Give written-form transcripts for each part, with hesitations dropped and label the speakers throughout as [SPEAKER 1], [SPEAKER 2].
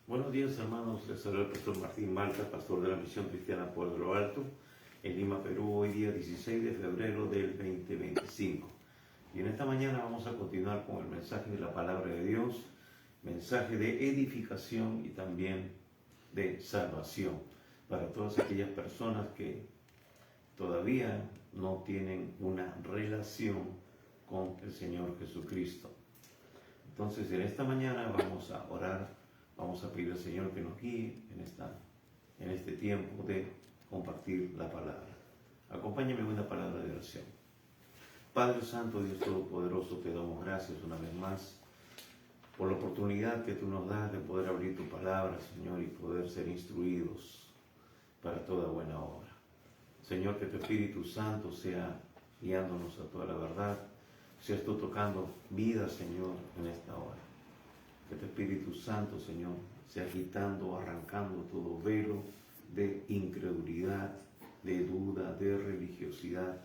[SPEAKER 1] Buenos días, hermanos. Les saluda el pastor Martín Malta, pastor de la Misión Cristiana Pueblo de lo Alto, en Lima, Perú, hoy día 16 de febrero del 2025. Y en esta mañana vamos a continuar con el mensaje de la palabra de Dios, mensaje de edificación y también de salvación para todas aquellas personas que todavía no tienen una relación con el Señor Jesucristo. Entonces, en esta mañana vamos a orar. Vamos a pedir al Señor que nos guíe en este tiempo de compartir la palabra. Acompáñame en una palabra de oración. Padre Santo, Dios Todopoderoso, te damos gracias una vez más por la oportunidad que tú nos das de poder abrir tu palabra, Señor, y poder ser instruidos para toda buena obra. Señor, que tu Espíritu Santo sea guiándonos a toda la verdad, seas tú tocando vida, Señor, en esta hora. Que tu Espíritu Santo, Señor, sea quitando, arrancando todo velo de incredulidad, de duda, de religiosidad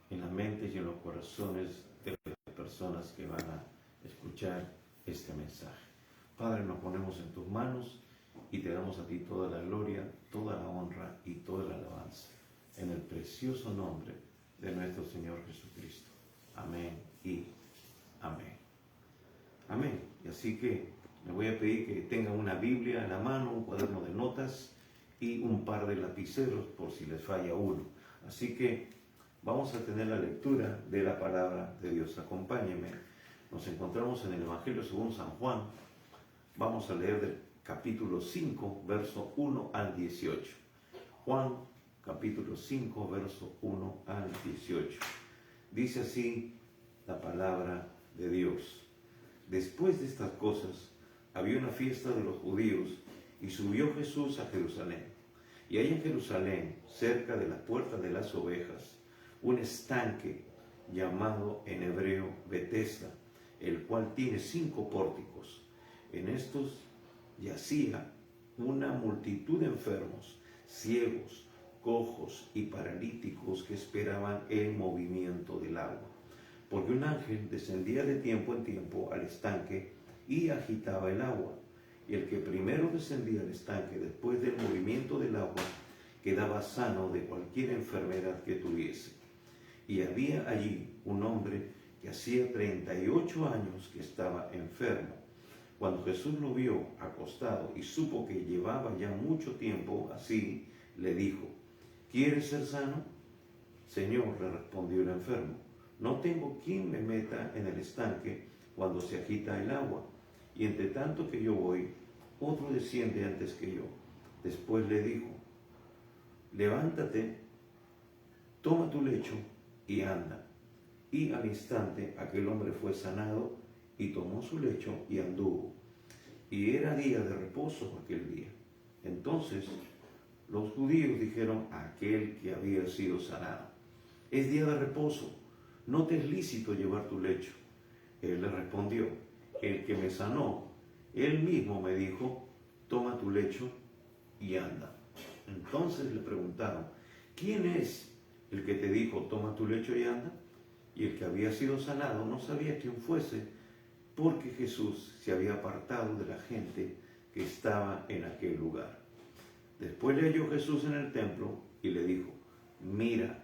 [SPEAKER 1] en las mentes y en los corazones de las personas que van a escuchar este mensaje. Padre, nos ponemos en tus manos y te damos a ti toda la gloria, toda la honra y toda la alabanza. En el precioso nombre de nuestro Señor Jesucristo. Amén y amén. Amén. Y así que les voy a pedir que tengan una Biblia en la mano, un cuaderno de notas y un par de lapiceros por si les falla uno. Así que vamos a tener la lectura de la palabra de Dios. Acompáñenme. Nos encontramos en el Evangelio según San Juan. Vamos a leer del capítulo 5, verso 1 al 18. Juan, capítulo 5, verso 1 al 18. Dice así la palabra de Dios. Después de estas cosas, había una fiesta de los judíos y subió Jesús a Jerusalén. Y hay en Jerusalén, cerca de la puerta de las ovejas, un estanque llamado en hebreo Betesda, el cual tiene 5 pórticos. En estos yacía una multitud de enfermos, ciegos, cojos y paralíticos que esperaban el movimiento del agua. Porque un ángel descendía de tiempo en tiempo al estanque y agitaba el agua. Y el que primero descendía al estanque después del movimiento del agua quedaba sano de cualquier enfermedad que tuviese. Y había allí un hombre que hacía 38 años que estaba enfermo. Cuando Jesús lo vio acostado y supo que llevaba ya mucho tiempo así, le dijo: ¿Quieres ser sano? Señor, le respondió el enfermo, no tengo quien me meta en el estanque cuando se agita el agua, y entre tanto que yo voy, otro desciende antes que yo. Después le dijo: levántate, toma tu lecho y anda. Y al instante aquel hombre fue sanado y tomó su lecho y anduvo. Y era día de reposo aquel día. Entonces los judíos dijeron a aquel que había sido sanado: es día de reposo, no te es lícito llevar tu lecho. Él le respondió: el que me sanó, él mismo me dijo: toma tu lecho y anda. Entonces le preguntaron: ¿quién es el que te dijo toma tu lecho y anda? Y el que había sido sanado no sabía quién fuese, porque Jesús se había apartado de la gente que estaba en aquel lugar. Después le halló Jesús en el templo y le dijo: mira,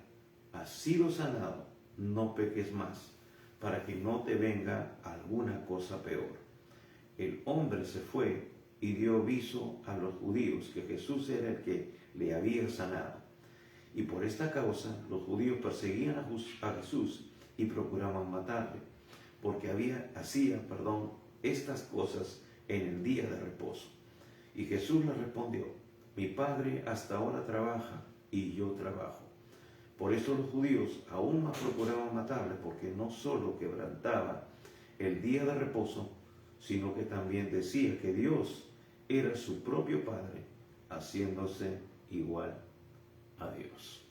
[SPEAKER 1] has sido sanado, no peques más, para que no te venga alguna cosa peor. El hombre se fue y dio aviso a los judíos que Jesús era el que le había sanado. Y por esta causa los judíos perseguían a Jesús y procuraban matarle, porque hacía estas cosas en el día de reposo. Y Jesús le respondió: mi Padre hasta ahora trabaja y yo trabajo. Por eso los judíos aún más procuraban matarle, porque no solo quebrantaba el día de reposo, sino que también decía que Dios era su propio Padre, haciéndose igual a Dios.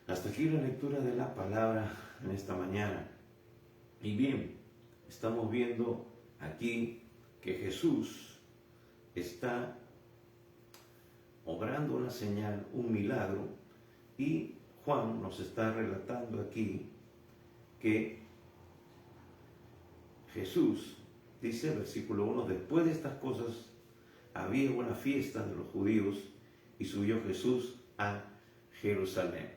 [SPEAKER 1] Hasta aquí la lectura de la palabra en esta mañana. Y bien, estamos viendo aquí que Jesús está obrando una señal, un milagro, y Juan nos está relatando aquí que Jesús, dice el versículo 1, después de estas cosas había una fiesta de los judíos y subió Jesús a Jerusalén.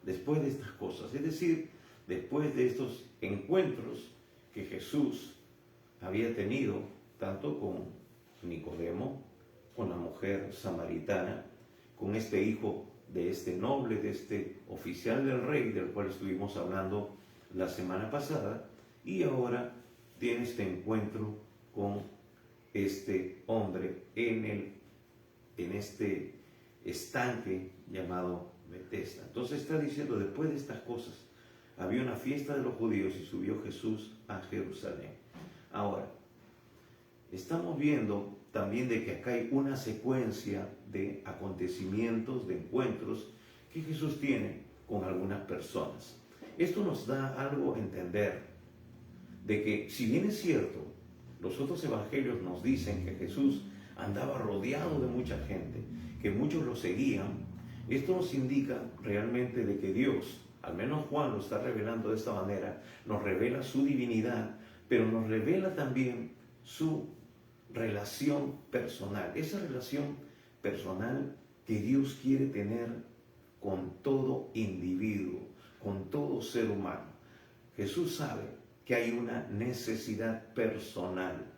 [SPEAKER 1] Después de estas cosas, es decir, después de estos encuentros que Jesús había tenido, tanto con Nicodemo, con la mujer samaritana, con este hijo de este noble, de este oficial del rey, del cual estuvimos hablando la semana pasada, y ahora tiene este encuentro con este hombre en este estanque llamado Betesda. Entonces está diciendo, después de estas cosas, había una fiesta de los judíos y subió Jesús a Jerusalén. Ahora, estamos viendo también de que acá hay una secuencia de acontecimientos, de encuentros que Jesús tiene con algunas personas. Esto nos da algo a entender, de que si bien es cierto, los otros evangelios nos dicen que Jesús andaba rodeado de mucha gente, que muchos lo seguían, esto nos indica realmente de que Dios, al menos Juan lo está revelando de esta manera, nos revela su divinidad, pero nos revela también su relación personal, esa relación personal que Dios quiere tener con todo individuo, con todo ser humano. Jesús sabe que hay una necesidad personal,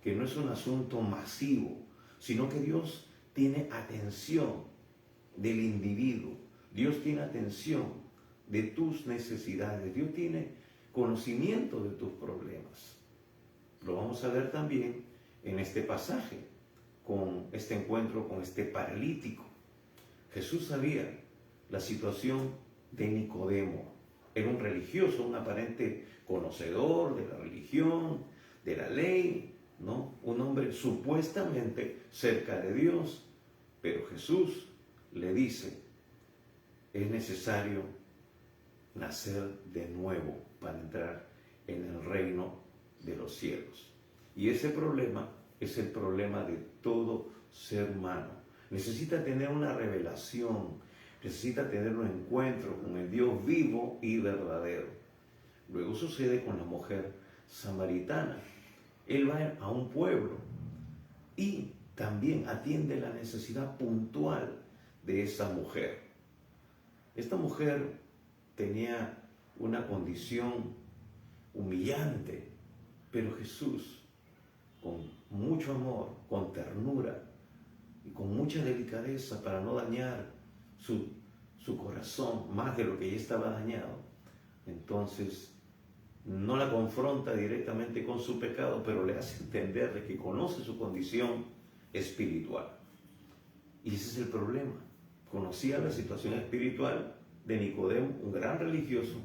[SPEAKER 1] que no es un asunto masivo, sino que Dios tiene atención del individuo, Dios tiene atención de tus necesidades, Dios tiene conocimiento de tus problemas. Lo vamos a ver también en este pasaje, con este encuentro con este paralítico. Jesús sabía la situación de Nicodemo. Era un religioso, un aparente conocedor de la religión, de la ley, ¿no? Un hombre supuestamente cerca de Dios, pero Jesús le dice, es necesario nacer de nuevo para entrar en el reino de los cielos. Y ese problema es el problema de todo ser humano. Necesita tener una revelación, necesita tener un encuentro con el Dios vivo y verdadero. Luego sucede con la mujer samaritana. Él va a un pueblo y también atiende la necesidad puntual de esa mujer. Esta mujer tenía una condición humillante, pero Jesús, con mucho amor, con ternura y con mucha delicadeza para no dañar su corazón más de lo que ya estaba dañado, entonces no la confronta directamente con su pecado, pero le hace entender de que conoce su condición espiritual. Y ese es el problema. Conocía la situación espiritual de Nicodemo, un gran religioso,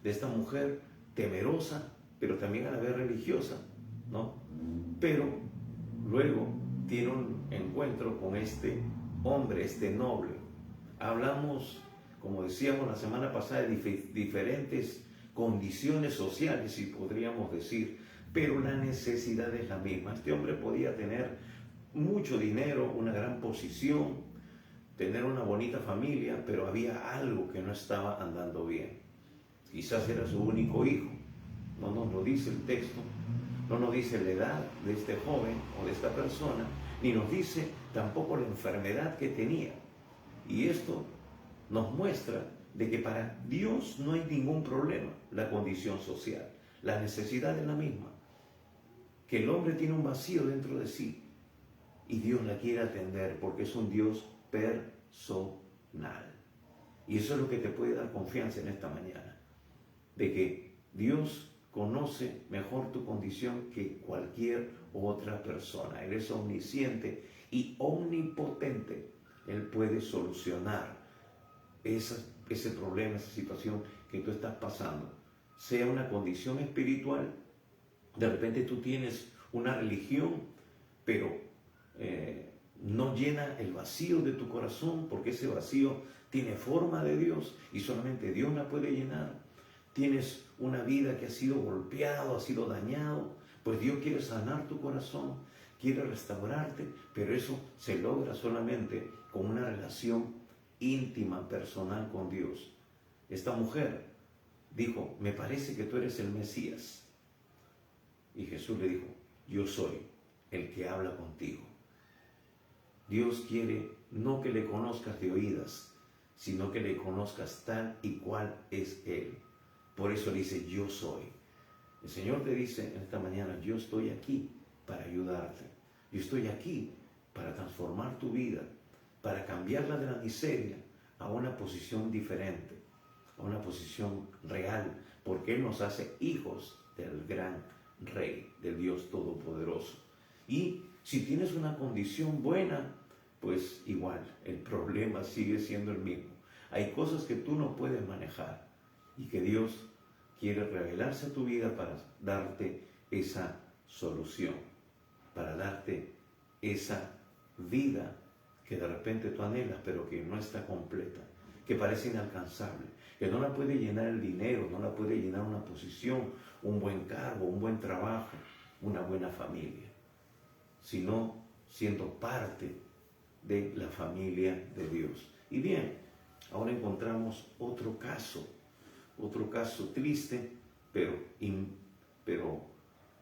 [SPEAKER 1] de esta mujer temerosa, pero también a la vez religiosa, ¿no? Pero luego tiene un encuentro con este hombre, este noble. Hablamos, como decíamos la semana pasada, de diferentes condiciones sociales, si podríamos decir, pero la necesidad es la misma. Este hombre podía tener mucho dinero, una gran posición, tener una bonita familia, pero había algo que no estaba andando bien. Quizás era su único hijo, no nos lo dice el texto, no nos dice la edad de este joven o de esta persona, ni nos dice tampoco la enfermedad que tenía. Y esto nos muestra de que para Dios no hay ningún problema la condición social, la necesidad es la misma, que el hombre tiene un vacío dentro de sí y Dios la quiere atender porque es un Dios personal. Y eso es lo que te puede dar confianza en esta mañana, de que Dios conoce mejor tu condición que cualquier otra persona. Él es omnisciente y omnipotente. Él puede solucionar ese problema, esa situación que tú estás pasando. Sea una condición espiritual, de repente tú tienes una religión, pero no llena el vacío de tu corazón, porque ese vacío tiene forma de Dios y solamente Dios la puede llenar. Tienes una vida que ha sido golpeado, ha sido dañado, pues Dios quiere sanar tu corazón, quiere restaurarte, pero eso se logra solamente con una relación íntima, personal con Dios. Esta mujer dijo, me parece que tú eres el Mesías. Y Jesús le dijo, yo soy el que habla contigo. Dios quiere no que le conozcas de oídas, sino que le conozcas tal y cual es Él. Por eso dice, yo soy. El Señor te dice esta mañana, yo estoy aquí para ayudarte. Yo estoy aquí para transformar tu vida, para cambiarla de la miseria a una posición diferente, a una posición real, porque Él nos hace hijos del gran Rey, del Dios Todopoderoso. Y si tienes una condición buena, pues igual, el problema sigue siendo el mismo. Hay cosas que tú no puedes manejar y que Dios quiere revelarse a tu vida para darte esa solución, para darte esa vida que de repente tú anhelas, pero que no está completa, que parece inalcanzable, que no la puede llenar el dinero, no la puede llenar una posición, un buen cargo, un buen trabajo, una buena familia, sino siendo parte de la familia de Dios. Y bien, ahora encontramos otro caso triste, pero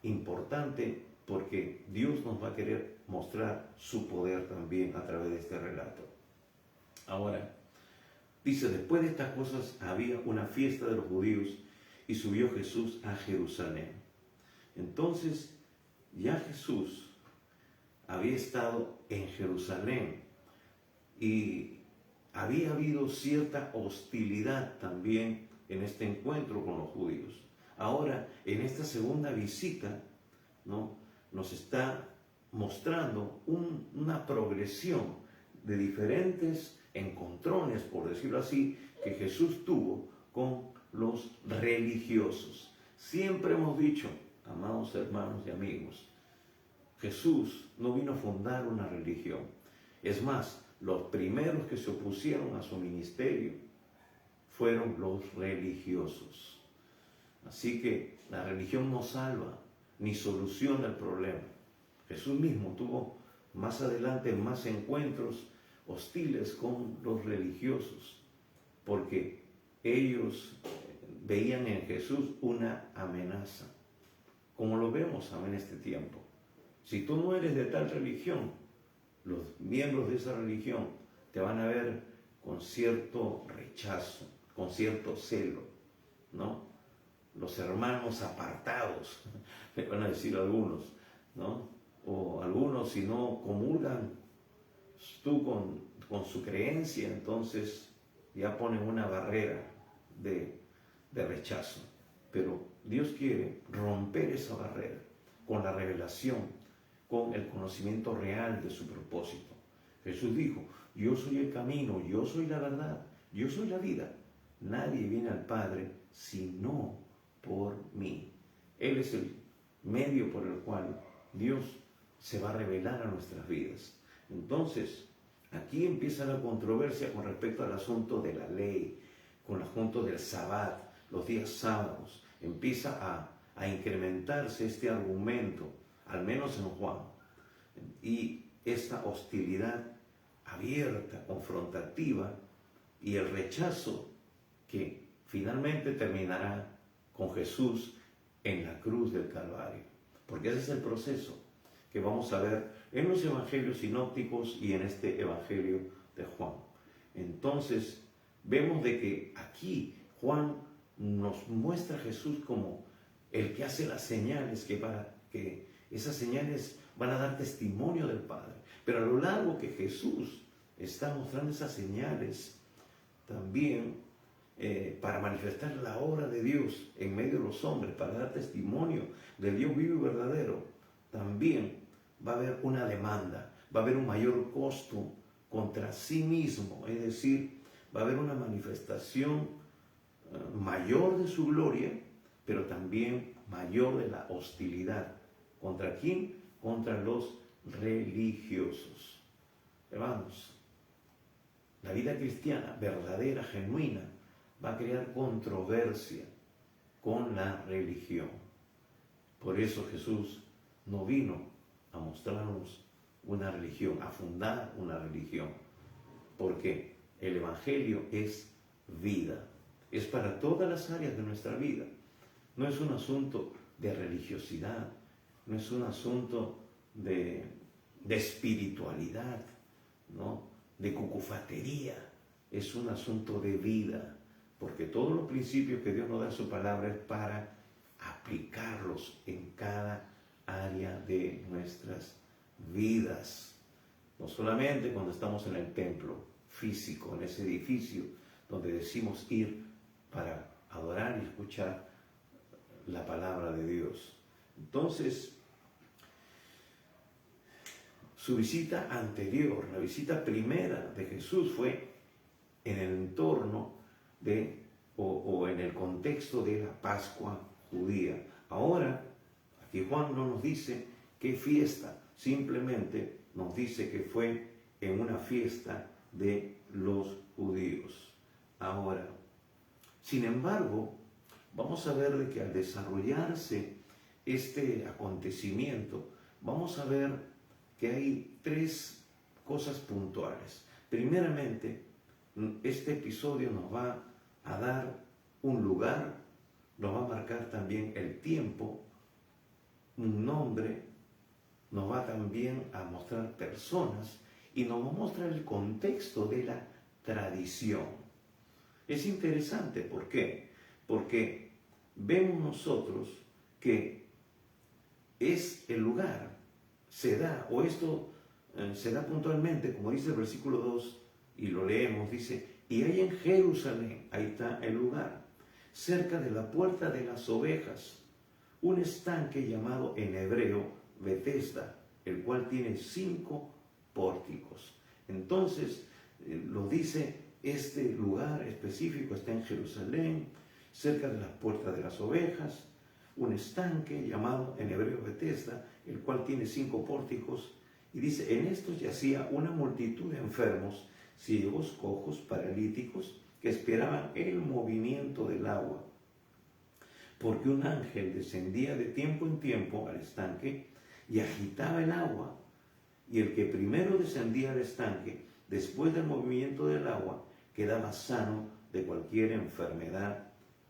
[SPEAKER 1] importante, porque Dios nos va a querer mostrar su poder también a través de este relato. Ahora, dice, después de estas cosas había una fiesta de los judíos y subió Jesús a Jerusalén. Entonces, ya Jesús había estado en Jerusalén y había habido cierta hostilidad también en este encuentro con los judíos. Ahora, en esta segunda visita, ¿no?, nos está mostrando una progresión de diferentes encontrones, por decirlo así, que Jesús tuvo con los religiosos. Siempre hemos dicho, amados hermanos y amigos, Jesús no vino a fundar una religión. Es más, los primeros que se opusieron a su ministerio fueron los religiosos. Así que la religión no salva ni soluciona el problema. Jesús mismo tuvo más adelante más encuentros hostiles con los religiosos, porque ellos veían en Jesús una amenaza, como lo vemos en este tiempo. Si tú no eres de tal religión, los miembros de esa religión te van a ver con cierto rechazo, con cierto celo, ¿no? Los hermanos apartados, le van a decir algunos, ¿no? O algunos, si no comulgan tú con su creencia, entonces ya ponen una barrera de rechazo. Pero Dios quiere romper esa barrera con la revelación, con el conocimiento real de su propósito. Jesús dijo, yo soy el camino, yo soy la verdad, yo soy la vida. Nadie viene al Padre sino por mí. Él es el medio por el cual Dios se va a revelar a nuestras vidas. Entonces, aquí empieza la controversia con respecto al asunto de la ley, con el asunto del Sabbat, los días sábados. Empieza a incrementarse este argumento, al menos en Juan, y esta hostilidad abierta, confrontativa, y el rechazo que finalmente terminará con Jesús en la cruz del Calvario. Porque ese es el proceso que vamos a ver en los evangelios sinópticos y en este evangelio de Juan. Entonces, vemos de que aquí Juan nos muestra a Jesús como el que hace las señales, que esas señales van a dar testimonio del Padre. Pero a lo largo que Jesús está mostrando esas señales, también para manifestar la obra de Dios en medio de los hombres, para dar testimonio del Dios vivo y verdadero, también va a haber una demanda, va a haber un mayor costo contra sí mismo, es decir, va a haber una manifestación mayor de su gloria, pero también mayor de la hostilidad. ¿Contra quién? Contra los religiosos. Hermanos, la vida cristiana verdadera, genuina, va a crear controversia con la religión. Por eso Jesús no vino a mostrarnos una religión, a fundar una religión, porque el Evangelio es vida, es para todas las áreas de nuestra vida. No es un asunto de religiosidad, no es un asunto de espiritualidad, ¿no?, de cucufatería. Es un asunto de vida, porque todos los principios que Dios nos da en su palabra es para aplicarlos en cada área de nuestras vidas. No solamente cuando estamos en el templo físico, en ese edificio donde decimos ir para adorar y escuchar la palabra de Dios. Entonces, su visita anterior, la visita primera de Jesús, fue en el entorno o en el contexto de la Pascua judía. Ahora, aquí Juan no nos dice qué fiesta, simplemente nos dice que fue en una fiesta de los judíos. Ahora, sin embargo, vamos a ver de que al desarrollarse este acontecimiento, vamos a ver que hay tres cosas puntuales. Primeramente, este episodio nos va a dar un lugar, nos va a marcar también el tiempo, un nombre, nos va también a mostrar personas y nos va a mostrar el contexto de la tradición. Es interesante, ¿por qué? Porque vemos nosotros que es el lugar, se da, o esto se da puntualmente, como dice el versículo 2, y lo leemos, dice, y hay en Jerusalén, ahí está el lugar, cerca de la puerta de las ovejas, un estanque llamado en hebreo Betesda, el cual tiene 5 pórticos. Entonces, lo dice, este lugar específico está en Jerusalén, cerca de las puertas de las ovejas, un estanque llamado en hebreo Betesda, el cual tiene 5 pórticos, y dice, en estos yacía una multitud de enfermos, ciegos, cojos, paralíticos, que esperaban el movimiento del agua, porque un ángel descendía de tiempo en tiempo al estanque y agitaba el agua, y el que primero descendía al estanque, después del movimiento del agua, quedaba sano de cualquier enfermedad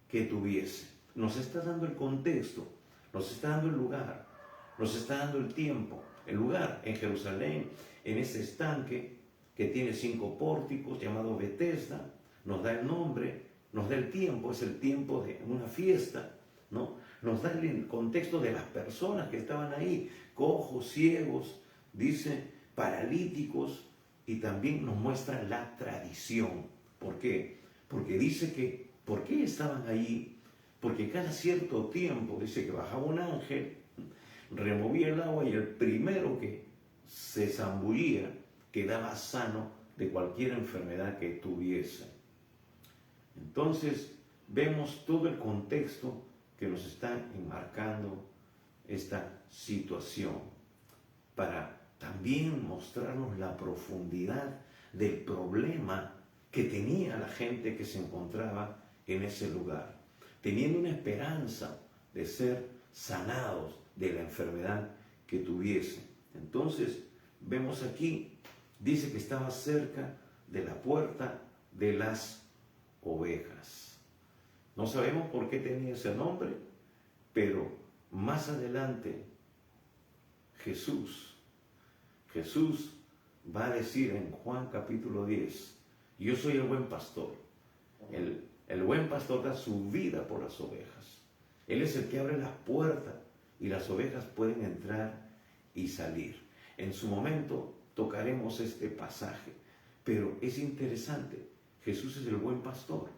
[SPEAKER 1] que tuviese. Nos está dando el contexto, nos está dando el lugar, nos está dando el tiempo. El lugar en Jerusalén, en ese estanque que tiene 5 pórticos, llamado Betesda, nos da el nombre, nos da el tiempo, es el tiempo de una fiesta, ¿no? Nos da el contexto de las personas que estaban ahí, cojos, ciegos, dice, paralíticos, y también nos muestra la tradición. ¿Por qué? Porque dice que, ¿por qué estaban ahí? Porque cada cierto tiempo, dice que bajaba un ángel, removía el agua y el primero que se zambullía quedaba sano de cualquier enfermedad que tuviese. Entonces, vemos todo el contexto que nos está enmarcando esta situación para también mostrarnos la profundidad del problema que tenía la gente que se encontraba en ese lugar, teniendo una esperanza de ser sanados de la enfermedad que tuviesen. Entonces, vemos aquí, dice que estaba cerca de la puerta de las ovejas. No sabemos por qué tenía ese nombre, pero más adelante Jesús va a decir en Juan capítulo 10, yo soy el buen pastor. El buen pastor da su vida por las ovejas. Él es el que abre las puertas y las ovejas pueden entrar y salir. En su momento tocaremos este pasaje, pero es interesante. Jesús es el buen pastor,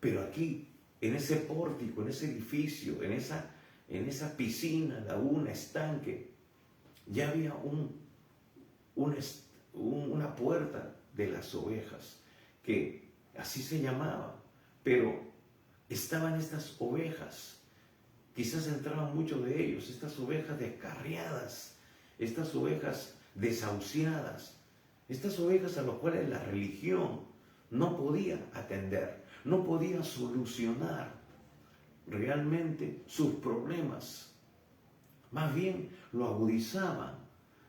[SPEAKER 1] pero aquí, en ese pórtico, en ese edificio, en esa piscina, laguna, estanque, ya había una puerta de las ovejas, que así se llamaba, pero estaban estas ovejas. Quizás entraban muchos de ellos, estas ovejas descarriadas, estas ovejas desahuciadas, estas ovejas a las cuales la religión no podía atender, no podía solucionar realmente sus problemas. Más bien lo agudizaban,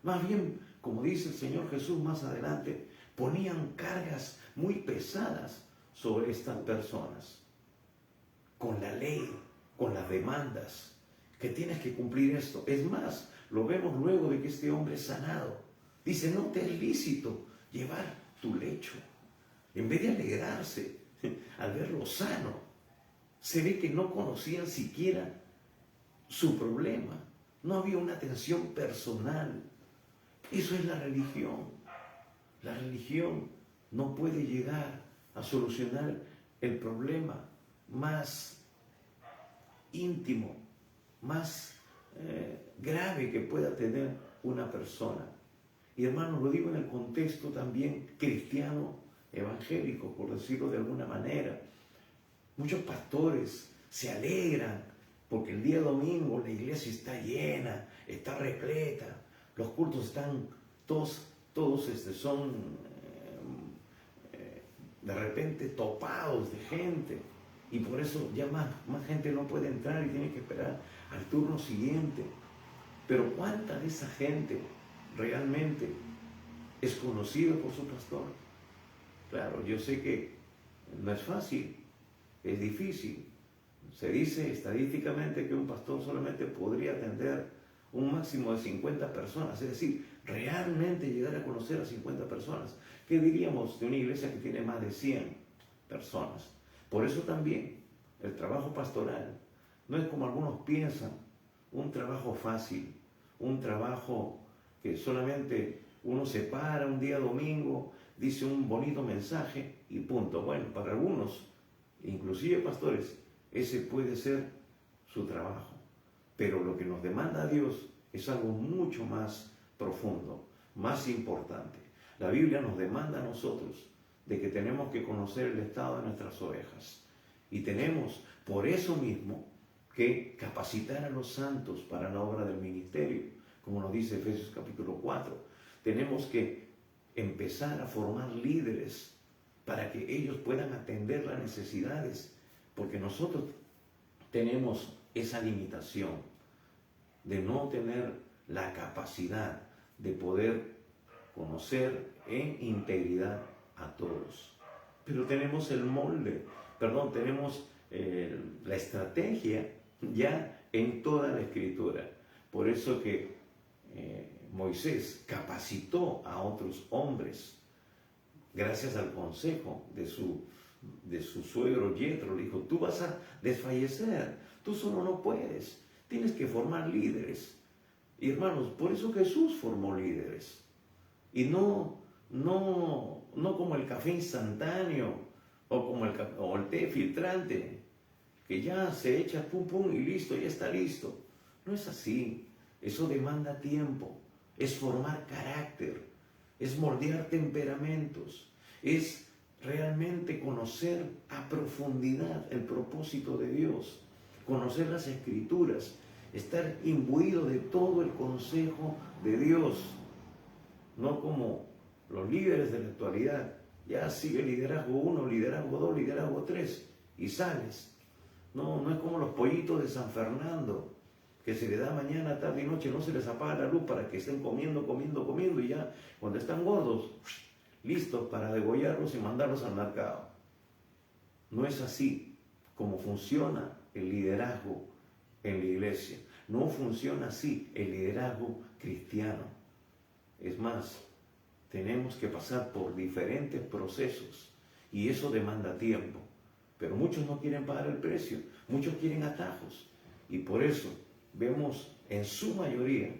[SPEAKER 1] más bien, como dice el Señor Jesús más adelante, ponían cargas muy pesadas sobre estas personas, con la ley, con las demandas, que tienes que cumplir esto. Es más, lo vemos luego de que este hombre es sanado. Dice, no te es lícito llevar tu lecho. En vez de alegrarse al verlo sano, se ve que no conocían siquiera su problema. No había una atención personal. Eso es la religión. La religión no puede llegar a solucionar el problema más íntimo, más grave que pueda tener una persona. Y hermanos, lo digo en el contexto también cristiano, evangélico, por decirlo de alguna manera. Muchos pastores se alegran porque el día domingo la iglesia está llena, está repleta, los cultos están todos son de repente topados de gente, y por eso ya más gente no puede entrar y tiene que esperar al turno siguiente. Pero ¿cuánta de esa gente realmente es conocida por su pastor? Claro, yo sé que no es fácil, es difícil. Se dice estadísticamente que un pastor solamente podría atender un máximo de 50 personas, es decir, realmente llegar a conocer a 50 personas. ¿Qué diríamos de una iglesia que tiene más de 100 personas? Por eso también el trabajo pastoral no es como algunos piensan, un trabajo fácil, un trabajo que solamente uno se para un día domingo, dice un bonito mensaje y punto. Bueno, para algunos, inclusive pastores, ese puede ser su trabajo. Pero lo que nos demanda Dios es algo mucho más profundo, más importante. La Biblia nos demanda a nosotros de que tenemos que conocer el estado de nuestras ovejas. Y tenemos, por eso mismo, que capacitar a los santos para la obra del ministerio, como nos dice Efesios capítulo 4. Tenemos que empezar a formar líderes para que ellos puedan atender las necesidades, porque nosotros tenemos esa limitación de no tener la capacidad de poder conocer en integridad a todos. Pero tenemos el molde, tenemos la estrategia ya en toda la Escritura. Por eso que Moisés capacitó a otros hombres, gracias al consejo de su suegro Yetro. Le dijo: tú vas a desfallecer, tú solo no puedes, tienes que formar líderes. Y hermanos, por eso Jesús formó líderes. Y no como el café instantáneo o el té filtrante, que ya se echa pum pum y listo, ya está listo. No es así. Eso demanda tiempo, es formar carácter, es moldear temperamentos, es realmente conocer a profundidad el propósito de Dios, conocer las Escrituras, estar imbuido de todo el consejo de Dios, no como los líderes de la actualidad. Ya sigue liderazgo 1, liderazgo 2, liderazgo 3 y sales. No es como los pollitos de San Fernando, que se le da mañana, tarde y noche, no se les apaga la luz para que estén comiendo y ya cuando están gordos, listos para degollarlos y mandarlos al mercado. No es así como funciona el liderazgo en la iglesia. No funciona así el liderazgo cristiano. Es más, tenemos que pasar por diferentes procesos y eso demanda tiempo. Pero muchos no quieren pagar el precio, muchos quieren atajos, y por eso vemos en su mayoría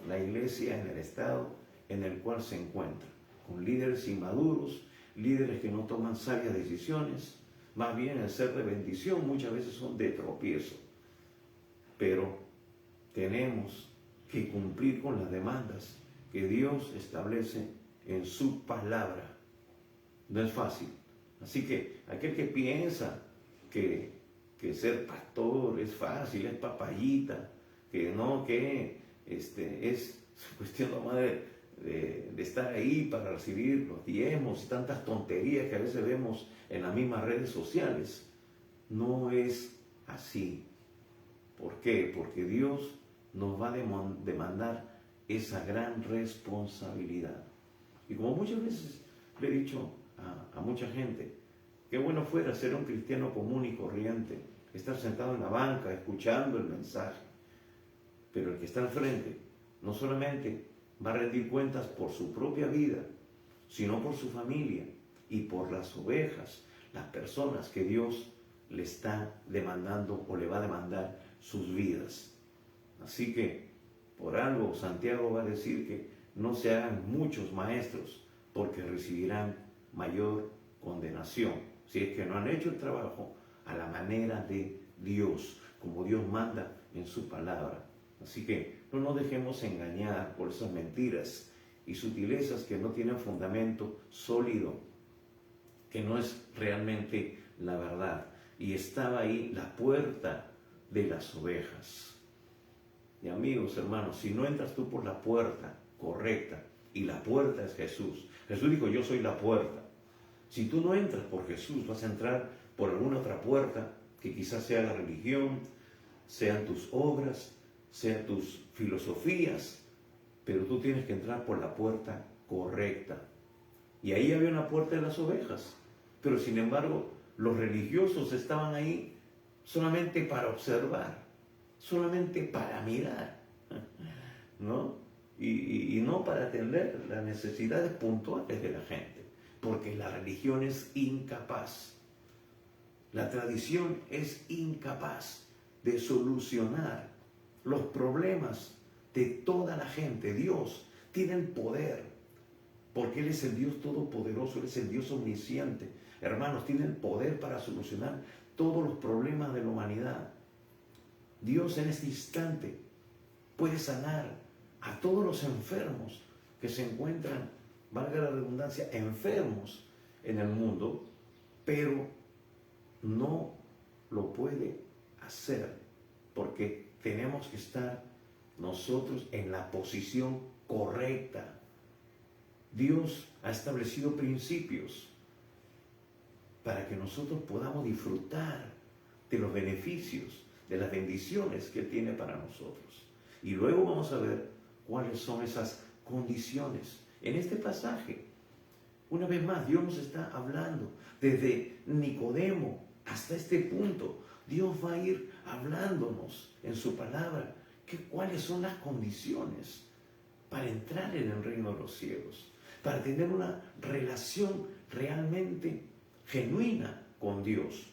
[SPEAKER 1] la iglesia en el estado en el cual se encuentra, con líderes inmaduros, líderes que no toman sabias decisiones, más bien el ser de bendición muchas veces son de tropiezo. Pero tenemos que cumplir con las demandas que Dios establece en su palabra. No es fácil. Así que aquel que piensa que ser pastor es fácil, es papayita, que es cuestión nomás de estar ahí para recibir los diezmos y tantas tonterías que a veces vemos en las mismas redes sociales, no es así. ¿Por qué? Porque Dios nos va a demandar esa gran responsabilidad. Y como muchas veces le he dicho a mucha gente, qué bueno fuera ser un cristiano común y corriente, estar sentado en la banca escuchando el mensaje, pero el que está al frente no solamente va a rendir cuentas por su propia vida, sino por su familia y por las ovejas, las personas que Dios le está demandando o le va a demandar sus vidas. Así que por algo Santiago va a decir que no se hagan muchos maestros, porque recibirán mayor condenación, si es que no han hecho el trabajo a la manera de Dios, como Dios manda en su palabra. Así que no nos dejemos engañar por esas mentiras y sutilezas que no tienen fundamento sólido, que no es realmente la verdad. Y estaba ahí la puerta de las ovejas. Y amigos, hermanos, si no entras tú por la puerta correcta, y la puerta es Jesús. Jesús dijo, yo soy la puerta. Si tú no entras por Jesús, vas a entrar por alguna otra puerta, que quizás sea la religión, sean tus obras, sean tus filosofías, pero tú tienes que entrar por la puerta correcta. Y ahí había una puerta de las ovejas, pero sin embargo los religiosos estaban ahí solamente para observar, solamente para mirar, ¿no? Y no para atender las necesidades puntuales de la gente, porque la religión es incapaz, la tradición es incapaz de solucionar los problemas de toda la gente. Dios tiene el poder, porque Él es el Dios todopoderoso, Él es el Dios omnisciente. Hermanos, tiene el poder para solucionar todos los problemas de la humanidad. Dios en este instante puede sanar a todos los enfermos que se encuentran, valga la redundancia, enfermos en el mundo, pero no lo puede hacer porque tenemos que estar nosotros en la posición correcta. Dios ha establecido principios para que nosotros podamos disfrutar de los beneficios, de las bendiciones que Él tiene para nosotros. Y luego vamos a ver cuáles son esas condiciones. En este pasaje, una vez más, Dios nos está hablando desde Nicodemo hasta este punto. Dios va a ir hablándonos en su palabra cuáles son las condiciones para entrar en el reino de los cielos, para tener una relación realmente genuina con Dios,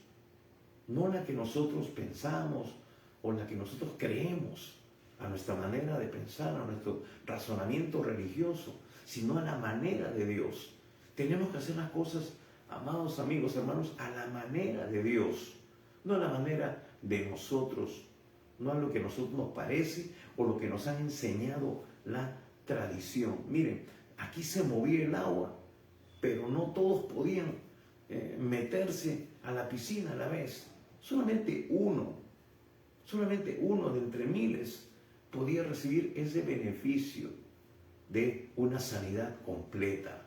[SPEAKER 1] no la que nosotros pensamos o la que nosotros creemos, a nuestra manera de pensar, a nuestro razonamiento religioso, sino a la manera de Dios. Tenemos que hacer las cosas, amados amigos, hermanos, a la manera de Dios, no a la manera de nosotros, no a lo que a nosotros nos parece o lo que nos han enseñado la tradición. Miren, aquí se movía el agua, pero no todos podían meterse a la piscina a la vez. Solamente uno de entre miles podía recibir ese beneficio de una sanidad completa.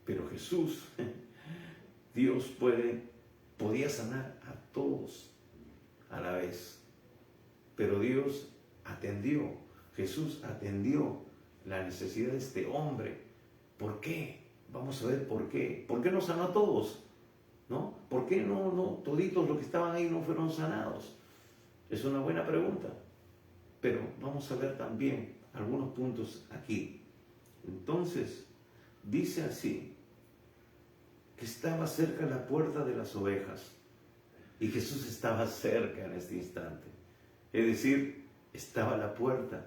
[SPEAKER 1] Pero Jesús, Dios podía sanar a todos a la vez. Pero Dios atendió, Jesús atendió la necesidad de este hombre. ¿Por qué? Vamos a ver por qué. ¿Por qué no sanó a todos? ¿No? ¿Por qué no toditos los que estaban ahí no fueron sanados? Es una buena pregunta. Pero vamos a ver también algunos puntos aquí. Entonces, dice así, que estaba cerca la puerta de las ovejas. Y Jesús estaba cerca en este instante. Es decir, estaba la puerta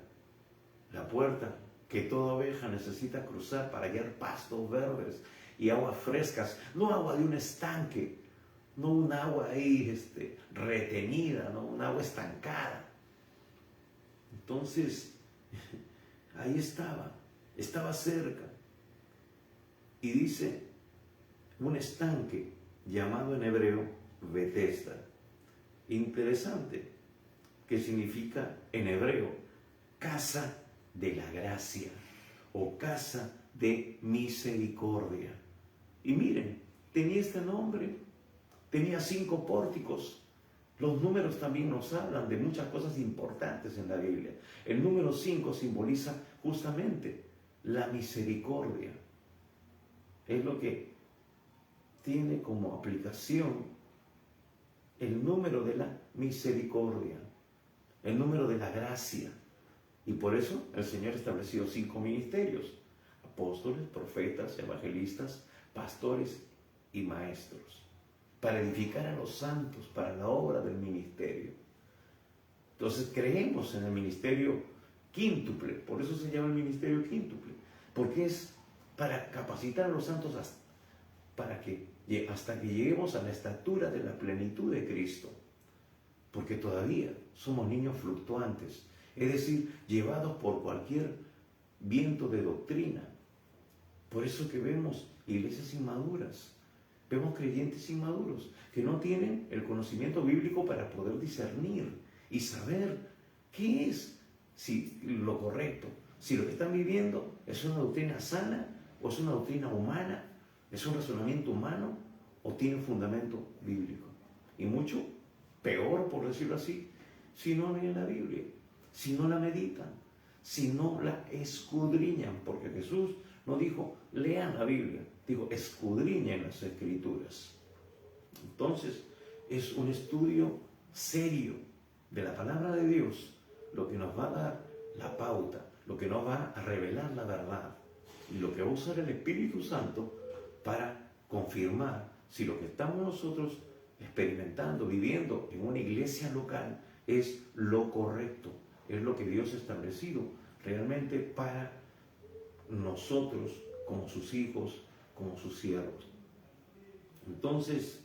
[SPEAKER 1] que toda oveja necesita cruzar para hallar pastos verdes y aguas frescas, no agua de un estanque, no un agua ahí retenida, no un agua estancada. Entonces, ahí estaba cerca. Y dice, un estanque llamado en hebreo Betesda. Interesante, que significa en hebreo casa de la gracia o casa de misericordia. Y miren, tenía este nombre, tenía 5 pórticos. Los números también nos hablan de muchas cosas importantes en la Biblia. El número 5 simboliza justamente la misericordia. Es lo que tiene como aplicación el número de la misericordia, el número de la gracia. Y por eso el Señor estableció 5 ministerios: apóstoles, profetas, evangelistas, pastores y maestros, para edificar a los santos, para la obra del ministerio. Entonces creemos en el ministerio quíntuple, por eso se llama el ministerio quíntuple, porque es para capacitar a los santos hasta que lleguemos a la estatura de la plenitud de Cristo, porque todavía somos niños fluctuantes, es decir, llevados por cualquier viento de doctrina. Por eso que vemos iglesias inmaduras, vemos creyentes inmaduros que no tienen el conocimiento bíblico para poder discernir y saber qué es lo correcto, si lo que están viviendo es una doctrina sana o es una doctrina humana, es un razonamiento humano o tiene un fundamento bíblico. Y mucho peor, por decirlo así, si no leen la Biblia, si no la meditan, si no la escudriñan, porque Jesús no dijo lean la Biblia, dijo escudriñen las Escrituras. Entonces es un estudio serio de la palabra de Dios lo que nos va a dar la pauta, lo que nos va a revelar la verdad y lo que va a usar el Espíritu Santo para confirmar si lo que estamos nosotros experimentando, viviendo en una iglesia local es lo correcto, es lo que Dios ha establecido realmente para nosotros como sus hijos, como sus siervos. Entonces,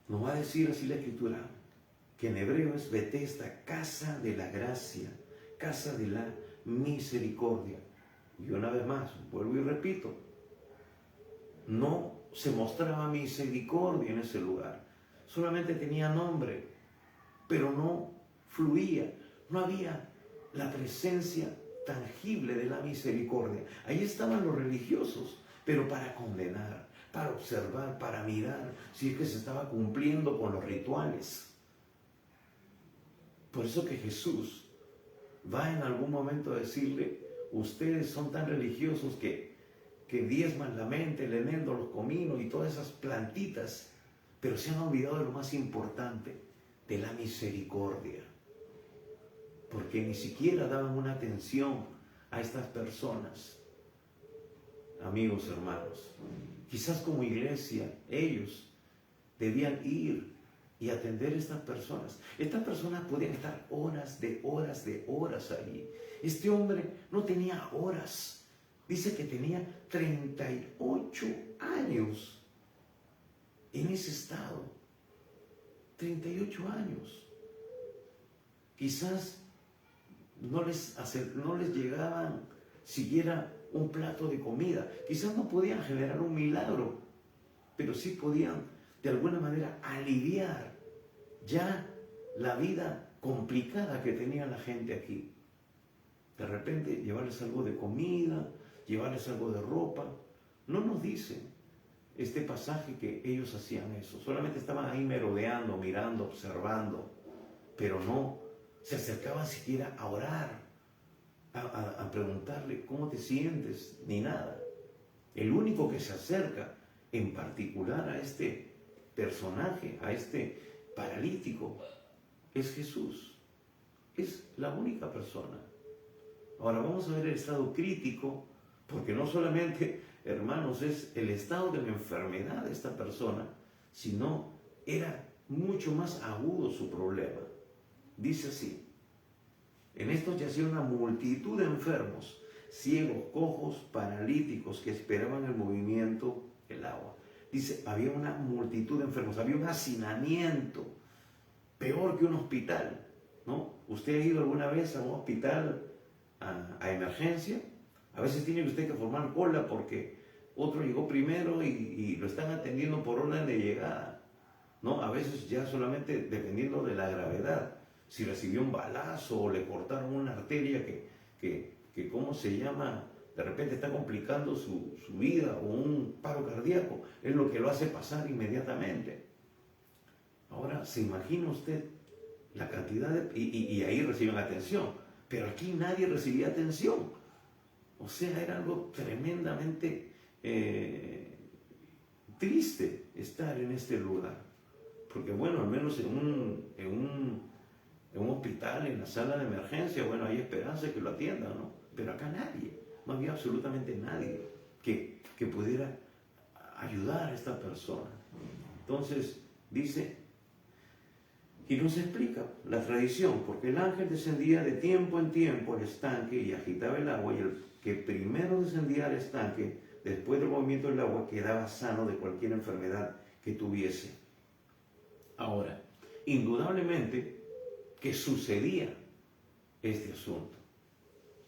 [SPEAKER 1] nos va a decir así la Escritura, que en hebreo es Betesda, casa de la gracia, casa de la misericordia. Y una vez más, vuelvo y repito, no se mostraba misericordia en ese lugar, solamente tenía nombre, pero no fluía, no había la presencia tangible de la misericordia. Ahí estaban los religiosos, pero para condenar, para observar, para mirar si es que se estaba cumpliendo con los rituales. Por eso que Jesús va en algún momento a decirle, ustedes son tan religiosos que diezman la mente, el eneldo, los cominos y todas esas plantitas, pero se han olvidado de lo más importante, de la misericordia. Porque ni siquiera daban una atención a estas personas. Amigos, hermanos, quizás como iglesia ellos debían ir y atender a estas personas. Estas personas podían estar horas de horas allí. Este hombre no tenía horas. Dice que tenía 38 años en ese estado. 38 años. Quizás no les llegaban siquiera un plato de comida. Quizás no podían generar un milagro, pero sí podían de alguna manera aliviar ya la vida complicada que tenía la gente aquí. De repente llevarles algo de comida, llevarles algo de ropa. No nos dice este pasaje que ellos hacían eso. Solamente estaban ahí merodeando, mirando, observando, pero no se acercaban siquiera a orar, a preguntarle cómo te sientes, ni nada. El único que se acerca en particular a este personaje, a este paralítico, es Jesús. Es la única persona. Ahora vamos a ver el estado crítico, porque no solamente, hermanos, es el estado de la enfermedad de esta persona, sino era mucho más agudo su problema. Dice así, en estos yacía una multitud de enfermos, ciegos, cojos, paralíticos, que esperaban el movimiento del agua. Dice, había una multitud de enfermos, había un hacinamiento, peor que un hospital, ¿no? ¿Usted ha ido alguna vez a un hospital a emergencia? A veces tiene usted que formar cola porque otro llegó primero y lo están atendiendo por orden de llegada, ¿no? A veces ya solamente dependiendo de la gravedad, si recibió un balazo o le cortaron una arteria que ¿cómo se llama? De repente está complicando su vida, o un paro cardíaco, es lo que lo hace pasar inmediatamente. Ahora, ¿se imagina usted la cantidad de... y ahí reciben atención, pero aquí nadie recibía atención? O sea, era algo tremendamente triste estar en este lugar. Porque bueno, al menos en un hospital, en la sala de emergencia, bueno, hay esperanza de que lo atiendan, ¿no? Pero acá nadie, no había absolutamente nadie que pudiera ayudar a esta persona. Entonces dice, y nos explica la tradición, porque el ángel descendía de tiempo en tiempo al estanque y agitaba el agua, y el que primero descendía al estanque, después del movimiento del agua, quedaba sano de cualquier enfermedad que tuviese. Ahora, indudablemente que sucedía este asunto,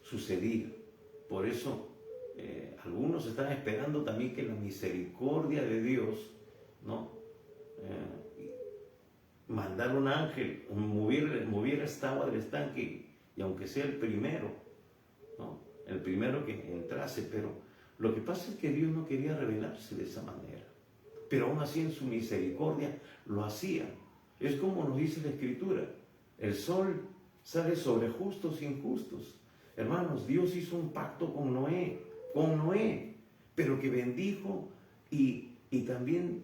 [SPEAKER 1] sucedía. Por eso algunos están esperando también que la misericordia de Dios, ¿no? Mandar un ángel, moviera esta agua del estanque, y aunque sea el primero, ¿no? El primero que entrase, pero lo que pasa es que Dios no quería revelarse de esa manera, pero aún así en su misericordia lo hacía. Es como nos dice la Escritura, el sol sale sobre justos e injustos. Hermanos, Dios hizo un pacto con Noé, pero que bendijo y también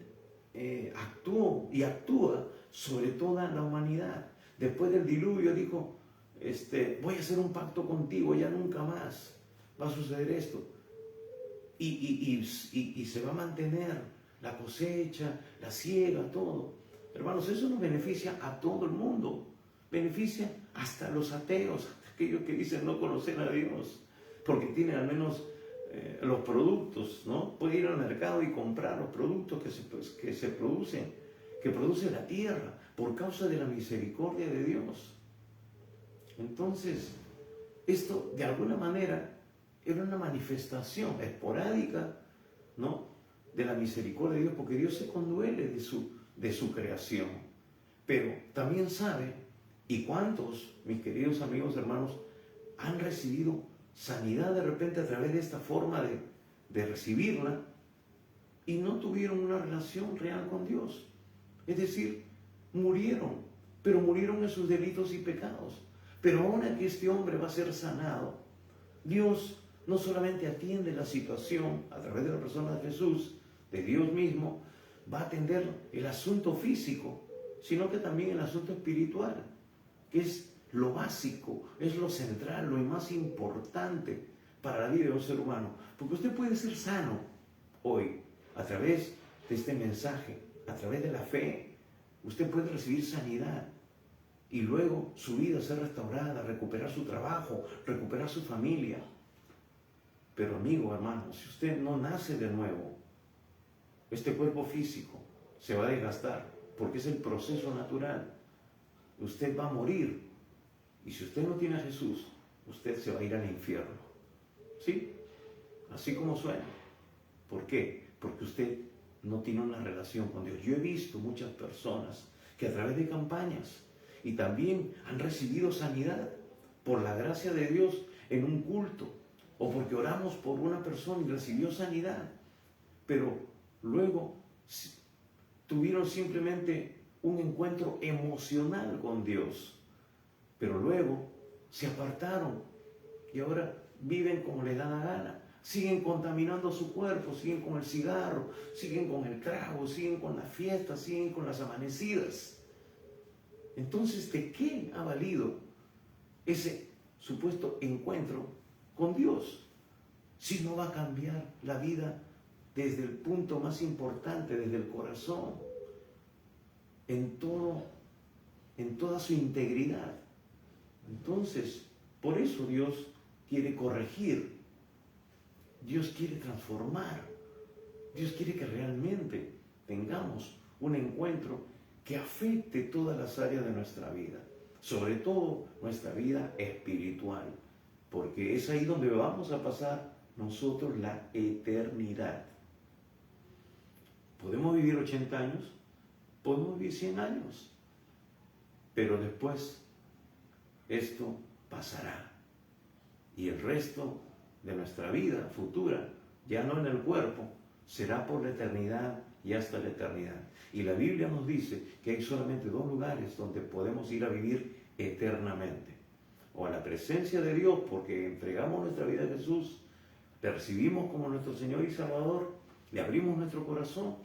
[SPEAKER 1] actuó y actúa sobre toda la humanidad. Después del diluvio dijo, voy a hacer un pacto contigo, ya nunca más va a suceder esto. Y se va a mantener la cosecha, la siega, todo. Hermanos, eso nos beneficia a todo el mundo. Beneficia hasta a los ateos, hasta aquellos que dicen no conocer a Dios, porque tienen al menos los productos, ¿no? Puede ir al mercado y comprar los productos que se producen, que produce la tierra, por causa de la misericordia de Dios. Entonces, esto de alguna manera era una manifestación esporádica, ¿no?, de la misericordia de Dios, porque Dios se conduele de su creación. Pero también sabe, y cuántos, mis queridos amigos, hermanos, han recibido sanidad de repente a través de esta forma de recibirla, y no tuvieron una relación real con Dios. Es decir, murieron, pero murieron en sus delitos y pecados. Pero ahora que este hombre va a ser sanado, Dios no solamente atiende la situación a través de la persona de Jesús, de Dios mismo, va a atender el asunto físico, sino que también el asunto espiritual, que es lo básico, es lo central, lo más importante para la vida de un ser humano. Porque usted puede ser sano hoy a través de este mensaje, a través de la fe. Usted puede recibir sanidad y luego su vida ser restaurada, recuperar su trabajo, recuperar su familia. Pero amigo, hermano, si usted no nace de nuevo, este cuerpo físico se va a desgastar, porque es el proceso natural. Usted va a morir, y si usted no tiene a Jesús, usted se va a ir al infierno. ¿Sí? Así como suena. ¿Por qué? Porque usted no tiene una relación con Dios. Yo he visto muchas personas que a través de campañas y también han recibido sanidad por la gracia de Dios en un culto, o porque oramos por una persona y recibió sanidad, pero luego tuvieron simplemente un encuentro emocional con Dios, pero luego se apartaron y ahora viven como les da la gana. Siguen contaminando su cuerpo, siguen con el cigarro, siguen con el trago, siguen con las fiestas, siguen con las amanecidas. Entonces, ¿de qué ha valido ese supuesto encuentro con Dios si no va a cambiar la vida desde el punto más importante, desde el corazón, en toda su integridad? Entonces, por eso Dios quiere corregir, Dios quiere transformar, Dios quiere que realmente tengamos un encuentro que afecte todas las áreas de nuestra vida, sobre todo nuestra vida espiritual, porque es ahí donde vamos a pasar nosotros la eternidad. Podemos vivir 80 años, podemos vivir 100 años, pero después esto pasará, y el resto de nuestra vida futura, ya no en el cuerpo, será por la eternidad y hasta la eternidad. Y la Biblia nos dice que hay solamente dos lugares donde podemos ir a vivir eternamente: o a la presencia de Dios, porque entregamos nuestra vida a Jesús, le recibimos como nuestro Señor y Salvador, le abrimos nuestro corazón,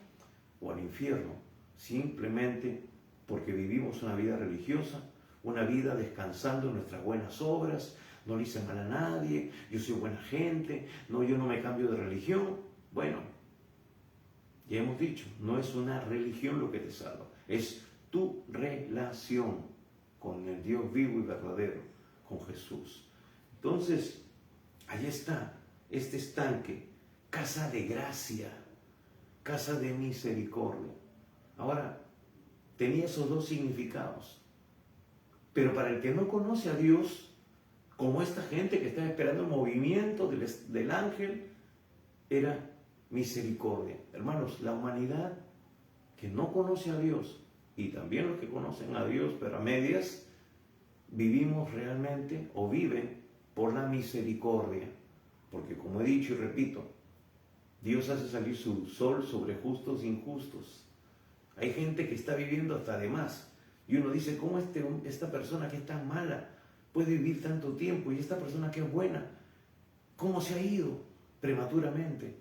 [SPEAKER 1] o al infierno, simplemente porque vivimos una vida religiosa, una vida descansando en nuestras buenas obras, no le hice mal a nadie, yo soy buena gente, no, yo no me cambio de religión. Bueno, ya hemos dicho, no es una religión lo que te salva, es tu relación con el Dios vivo y verdadero, con Jesús. Entonces, allí está este estanque, casa de gracia, casa de misericordia. Ahora, tenía esos dos significados. Pero para el que no conoce a Dios, como esta gente que estaba esperando el movimiento del ángel, era misericordia. Hermanos, la humanidad que no conoce a Dios, y también los que conocen a Dios, pero a medias, vivimos realmente o viven por la misericordia. Porque como he dicho y repito, Dios hace salir su sol sobre justos e injustos. Hay gente que está viviendo hasta de más. Y uno dice, ¿cómo esta persona que es tan mala puede vivir tanto tiempo? Y esta persona que es buena, ¿cómo se ha ido prematuramente?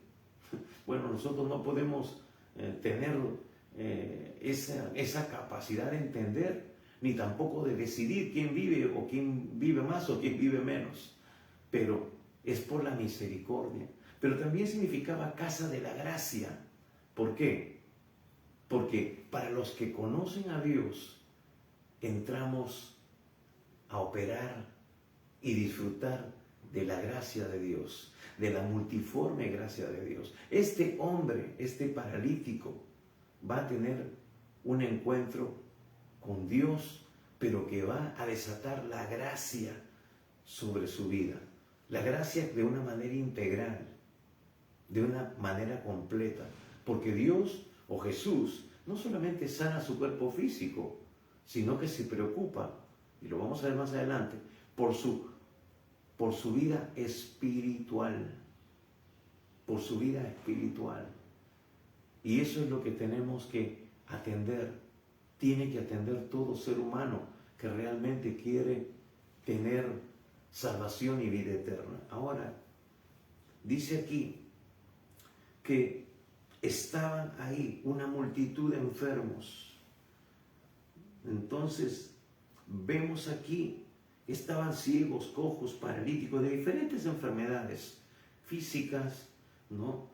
[SPEAKER 1] Bueno, nosotros no podemos tener esa capacidad de entender, ni tampoco de decidir quién vive o quién vive más o quién vive menos. Pero es por la misericordia. Pero también significaba casa de la gracia. ¿Por qué? Porque para los que conocen a Dios, entramos a operar y disfrutar de la gracia de Dios, de la multiforme gracia de Dios. Este hombre, este paralítico, va a tener un encuentro con Dios, pero que va a desatar la gracia sobre su vida. La gracia de una manera integral, de una manera completa, porque Dios o Jesús no solamente sana su cuerpo físico, sino que se preocupa, y lo vamos a ver más adelante, por su vida espiritual, por su vida espiritual. Y eso es lo que tenemos que atender, tiene que atender todo ser humano que realmente quiere tener salvación y vida eterna. Ahora, dice aquí que estaban ahí una multitud de enfermos. Entonces, vemos aquí que estaban ciegos, cojos, paralíticos, de diferentes enfermedades físicas, ¿no?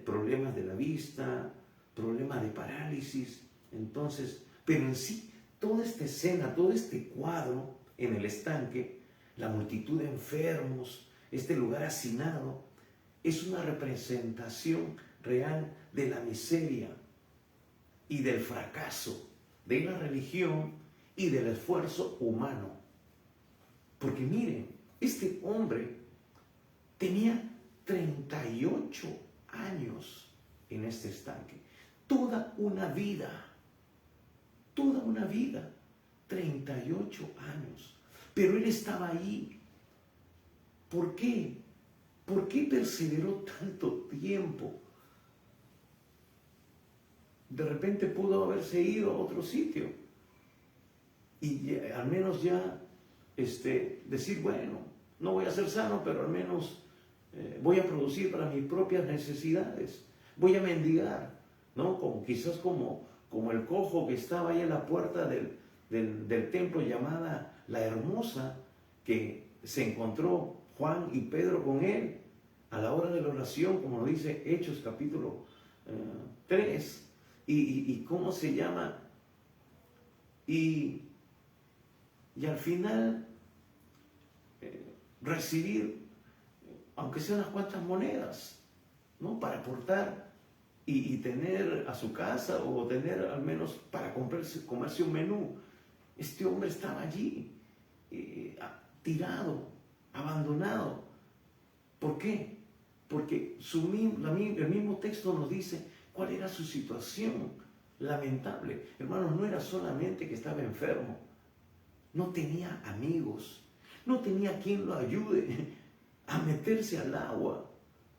[SPEAKER 1] Problemas de la vista, problemas de parálisis. Entonces, pero en sí, toda esta escena, todo este cuadro en el estanque, la multitud de enfermos, este lugar hacinado, es una representación real de la miseria y del fracaso de la religión y del esfuerzo humano. Porque miren, este hombre tenía 38 años en este estanque. Toda una vida, 38 años. Pero él estaba ahí. ¿Por qué? ¿Por qué perseveró tanto tiempo? De repente pudo haberse ido a otro sitio y al menos ya decir, bueno, no voy a ser sano, pero al menos voy a producir para mis propias necesidades, voy a mendigar, ¿no? Quizás como el cojo que estaba ahí en la puerta del templo llamada La Hermosa, que se encontró Juan y Pedro con él a la hora de la oración, como lo dice Hechos capítulo 3. ¿Y cómo se llama? Y al final recibir, aunque sea unas cuantas monedas, ¿no? Para aportar y tener a su casa, o tener al menos para comerse un menú. Este hombre estaba allí, tirado, abandonado. ¿Por qué? Porque el mismo texto nos dice cuál era su situación lamentable. Hermanos, no era solamente que estaba enfermo, no tenía amigos, no tenía quien lo ayude a meterse al agua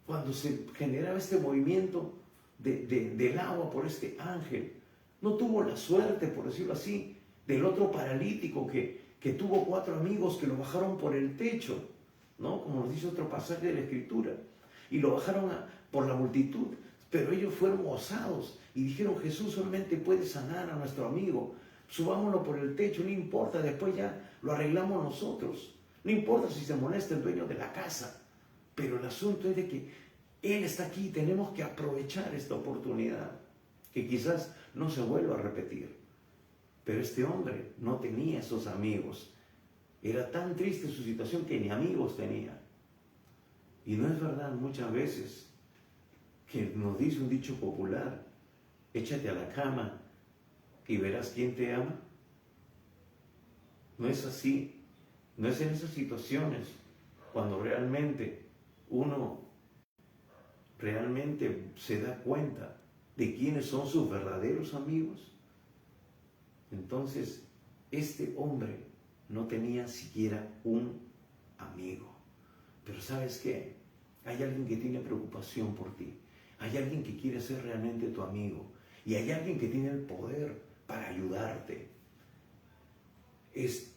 [SPEAKER 1] cuando se generaba este movimiento del agua por este ángel. No tuvo la suerte, por decirlo así, del otro paralítico que tuvo 4 amigos que lo bajaron por el techo, ¿no? Como nos dice otro pasaje de la Escritura, y lo bajaron por la multitud. Pero ellos fueron osados y dijeron, Jesús solamente puede sanar a nuestro amigo, subámonos por el techo, no importa, después ya lo arreglamos nosotros. No importa si se molesta el dueño de la casa, pero el asunto es de que Él está aquí y tenemos que aprovechar esta oportunidad, que quizás no se vuelva a repetir. Pero este hombre no tenía esos amigos. Era tan triste su situación que ni amigos tenía. Y no es verdad muchas veces que nos dice un dicho popular: échate a la cama y verás quién te ama. No es así. No es en esas situaciones cuando realmente uno realmente se da cuenta de quiénes son sus verdaderos amigos. Entonces, este hombre no tenía siquiera un amigo. Pero ¿sabes qué? Hay alguien que tiene preocupación por ti. Hay alguien que quiere ser realmente tu amigo. Y hay alguien que tiene el poder para ayudarte.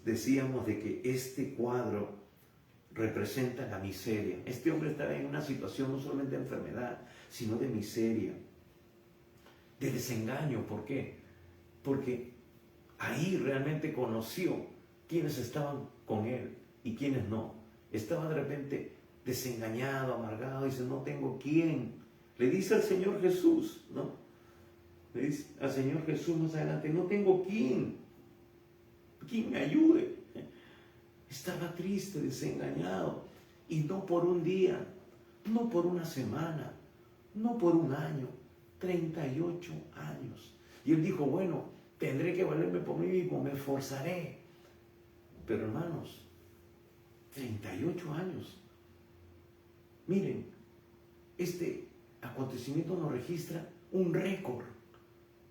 [SPEAKER 1] Decíamos de que este cuadro representa la miseria. Este hombre estaba en una situación no solamente de enfermedad, sino de miseria, de desengaño. ¿Por qué? Porque ahí realmente conoció quiénes estaban con él y quiénes no. Estaba de repente desengañado, amargado, dice: no tengo quién. Le dice al Señor Jesús, ¿no? Le dice al Señor Jesús más adelante: no tengo quién me ayude. Estaba triste, desengañado, y no por un día, no por una semana, no por un año, 38 años. Y él dijo: bueno, tendré que valerme por mí mismo, me esforzaré. Pero hermanos, 38 años. Miren, este acontecimiento nos registra un récord.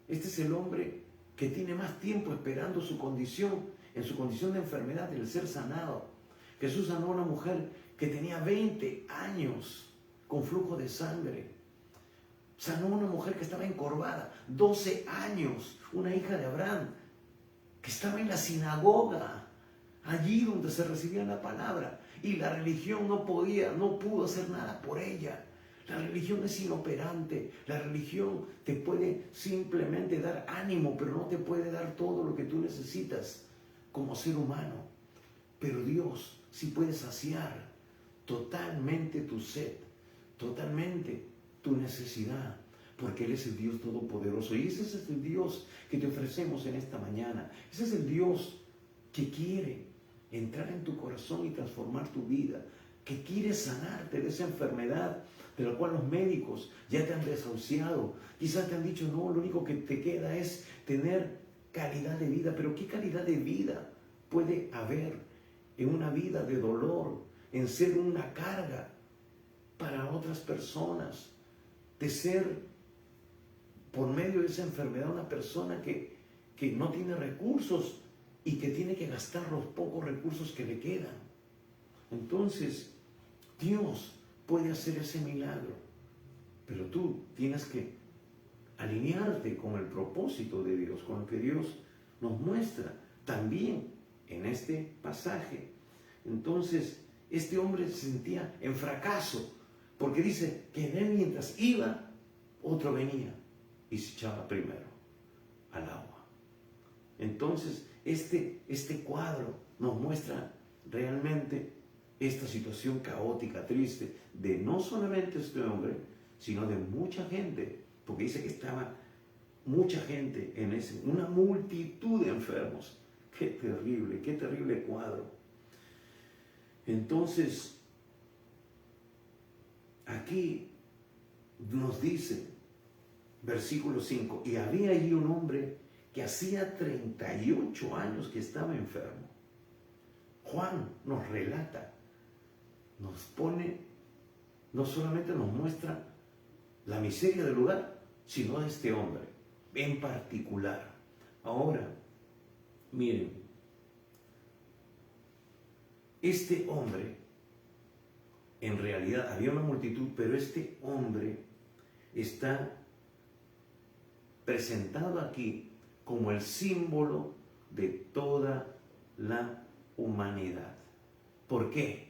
[SPEAKER 1] Este es el hombre que tiene más tiempo esperando su condición, en su condición de enfermedad, el ser sanado. Jesús sanó a una mujer que tenía 20 años con flujo de sangre. Sanó a una mujer que estaba encorvada, 12 años, una hija de Abraham, que estaba en la sinagoga, allí donde se recibía la palabra, y la religión no pudo hacer nada por ella. La religión es inoperante. La religión te puede simplemente dar ánimo, pero no te puede dar todo lo que tú necesitas como ser humano. Pero Dios sí puede saciar totalmente tu sed, totalmente tu necesidad, porque Él es el Dios todopoderoso. Y ese es el Dios que te ofrecemos en esta mañana. Ese es el Dios que quiere entrar en tu corazón y transformar tu vida, que quiere sanarte de esa enfermedad de la cual los médicos ya te han desahuciado. Quizás te han dicho: no, lo único que te queda es tener calidad de vida. Pero ¿qué calidad de vida puede haber en una vida de dolor, en ser una carga para otras personas, de ser por medio de esa enfermedad una persona que no tiene recursos y que tiene que gastar los pocos recursos que le quedan? Entonces, Dios puede hacer ese milagro, pero tú tienes que alinearte con el propósito de Dios, con lo que Dios nos muestra también en este pasaje. Entonces, este hombre se sentía en fracaso, porque dice que en él, mientras iba, otro venía y se echaba primero al agua. Entonces, este cuadro nos muestra realmente esta situación caótica, triste, de no solamente este hombre, sino de mucha gente, porque dice que estaba mucha gente una multitud de enfermos. Qué terrible cuadro. Entonces, aquí nos dice, versículo 5, y había allí un hombre que hacía 38 años que estaba enfermo. Juan nos relata, nos pone, no solamente nos muestra la miseria del lugar, sino de este hombre en particular. Ahora, miren, este hombre, en realidad había una multitud, pero este hombre está presentado aquí como el símbolo de toda la humanidad. ¿Por qué?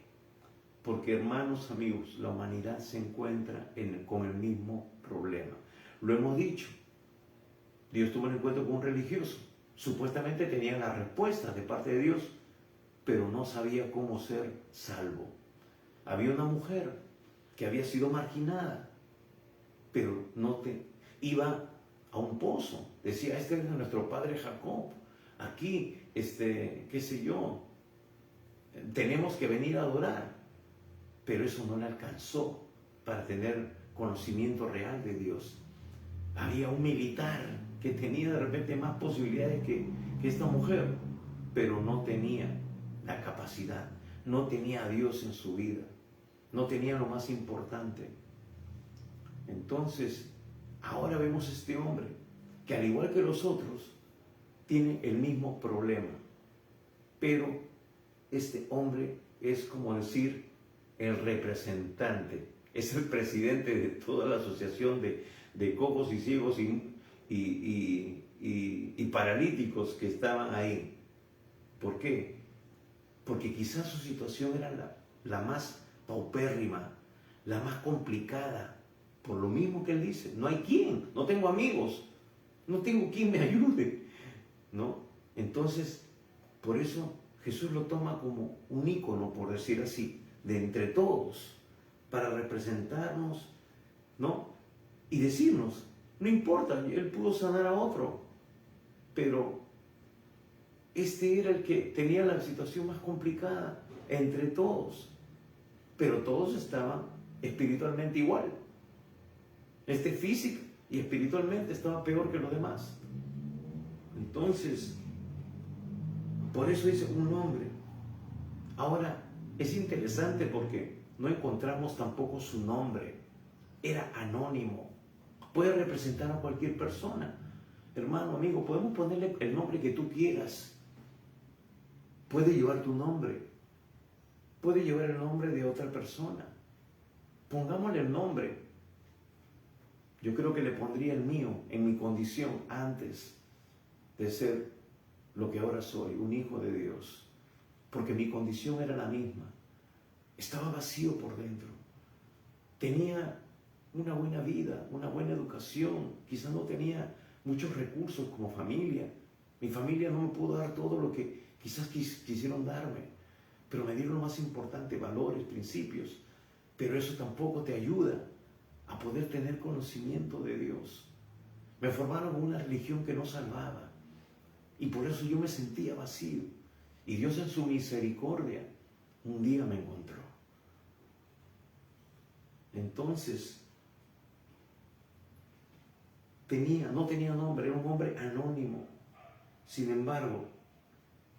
[SPEAKER 1] Porque, hermanos, amigos, la humanidad se encuentra con el mismo problema. Lo hemos dicho. Dios tuvo un encuentro con un religioso. Supuestamente tenía la respuesta de parte de Dios pero no sabía cómo ser salvo. Había una mujer que había sido marginada, pero iba a un pozo. Decía, este es nuestro padre Jacob. Aquí, qué sé yo, tenemos que venir a adorar. Pero eso no le alcanzó para tener conocimiento real de Dios. Había un militar que tenía de repente más posibilidades que esta mujer, pero no tenía la capacidad, no tenía a Dios en su vida, no tenía lo más importante. Entonces, ahora vemos este hombre que, al igual que los otros, tiene el mismo problema, pero este hombre es, como decir, el representante, es el presidente de toda la asociación de cojos y ciegos y paralíticos que estaban ahí. ¿Por qué? Porque quizás su situación era la más paupérrima, la más complicada. Por lo mismo que él dice, no hay quien, no tengo amigos, no tengo quien me ayude, ¿no? Entonces, por eso Jesús lo toma como un ícono, por decir así, de entre todos, para representarnos, ¿no? Y decirnos, no importa, él pudo sanar a otro, pero este era el que tenía la situación más complicada entre todos, pero todos estaban espiritualmente igual. Este físico y espiritualmente estaba peor que los demás. Entonces, por eso dice un hombre. Ahora, es interesante porque no encontramos tampoco su nombre. Era anónimo. Puede representar a cualquier persona. Hermano, amigo, podemos ponerle el nombre que tú quieras. Puede llevar tu nombre. Puede llevar el nombre de otra persona. Pongámosle el nombre. Yo creo que le pondría el mío en mi condición antes de ser lo que ahora soy, un hijo de Dios. Porque mi condición era la misma. Estaba vacío por dentro. Tenía una buena vida, una buena educación. Quizás no tenía muchos recursos como familia. Mi familia no me pudo dar todo lo que quizás quisieron darme. Pero me dieron lo más importante, valores, principios. Pero eso tampoco te ayuda a poder tener conocimiento de Dios. Me formaron una religión que no salvaba. Y por eso yo me sentía vacío. Y Dios, en su misericordia, un día me encontró. Entonces, no tenía nombre, era un hombre anónimo. Sin embargo,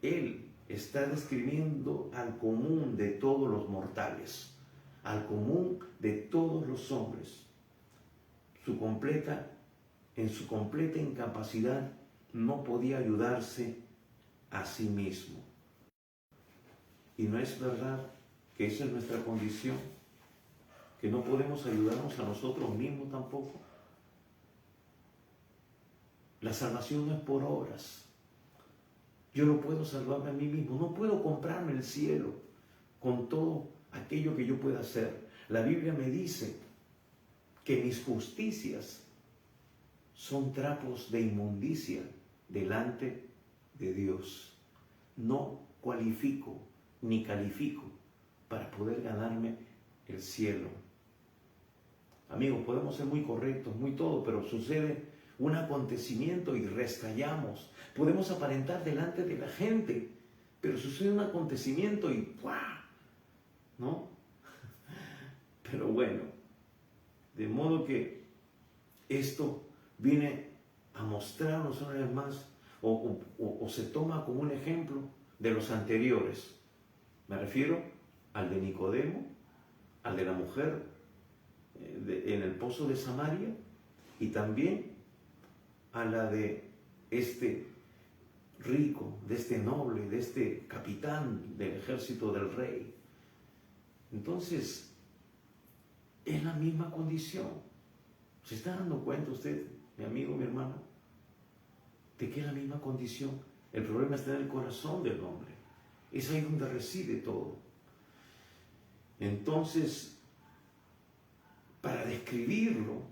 [SPEAKER 1] él está describiendo al común de todos los mortales, al común de todos los hombres. En su completa incapacidad, no podía ayudarse a sí mismo. Y no es verdad que esa es nuestra condición, que no podemos ayudarnos a nosotros mismos tampoco. La salvación no es por obras. Yo no puedo salvarme a mí mismo, no puedo comprarme el cielo con todo aquello que yo pueda hacer. La Biblia me dice que mis justicias son trapos de inmundicia delante de Dios. No cualifico ni califico para poder ganarme el cielo. Amigos, podemos ser muy correctos, muy todo, pero sucede un acontecimiento y restallamos. Podemos aparentar delante de la gente, pero sucede un acontecimiento y ¡pua! ¿No? Pero bueno, de modo que esto viene a mostrarnos una vez más, o se toma como un ejemplo de los anteriores. Me refiero al de Nicodemo, al de la mujer en el pozo de Samaria, y también a la de este rico, de este noble, de este capitán del ejército del rey. Entonces, es la misma condición. ¿Se está dando cuenta usted, mi amigo, mi hermano, de que es la misma condición? El problema está en el corazón del hombre. Es ahí donde reside todo. Entonces, para describirlo,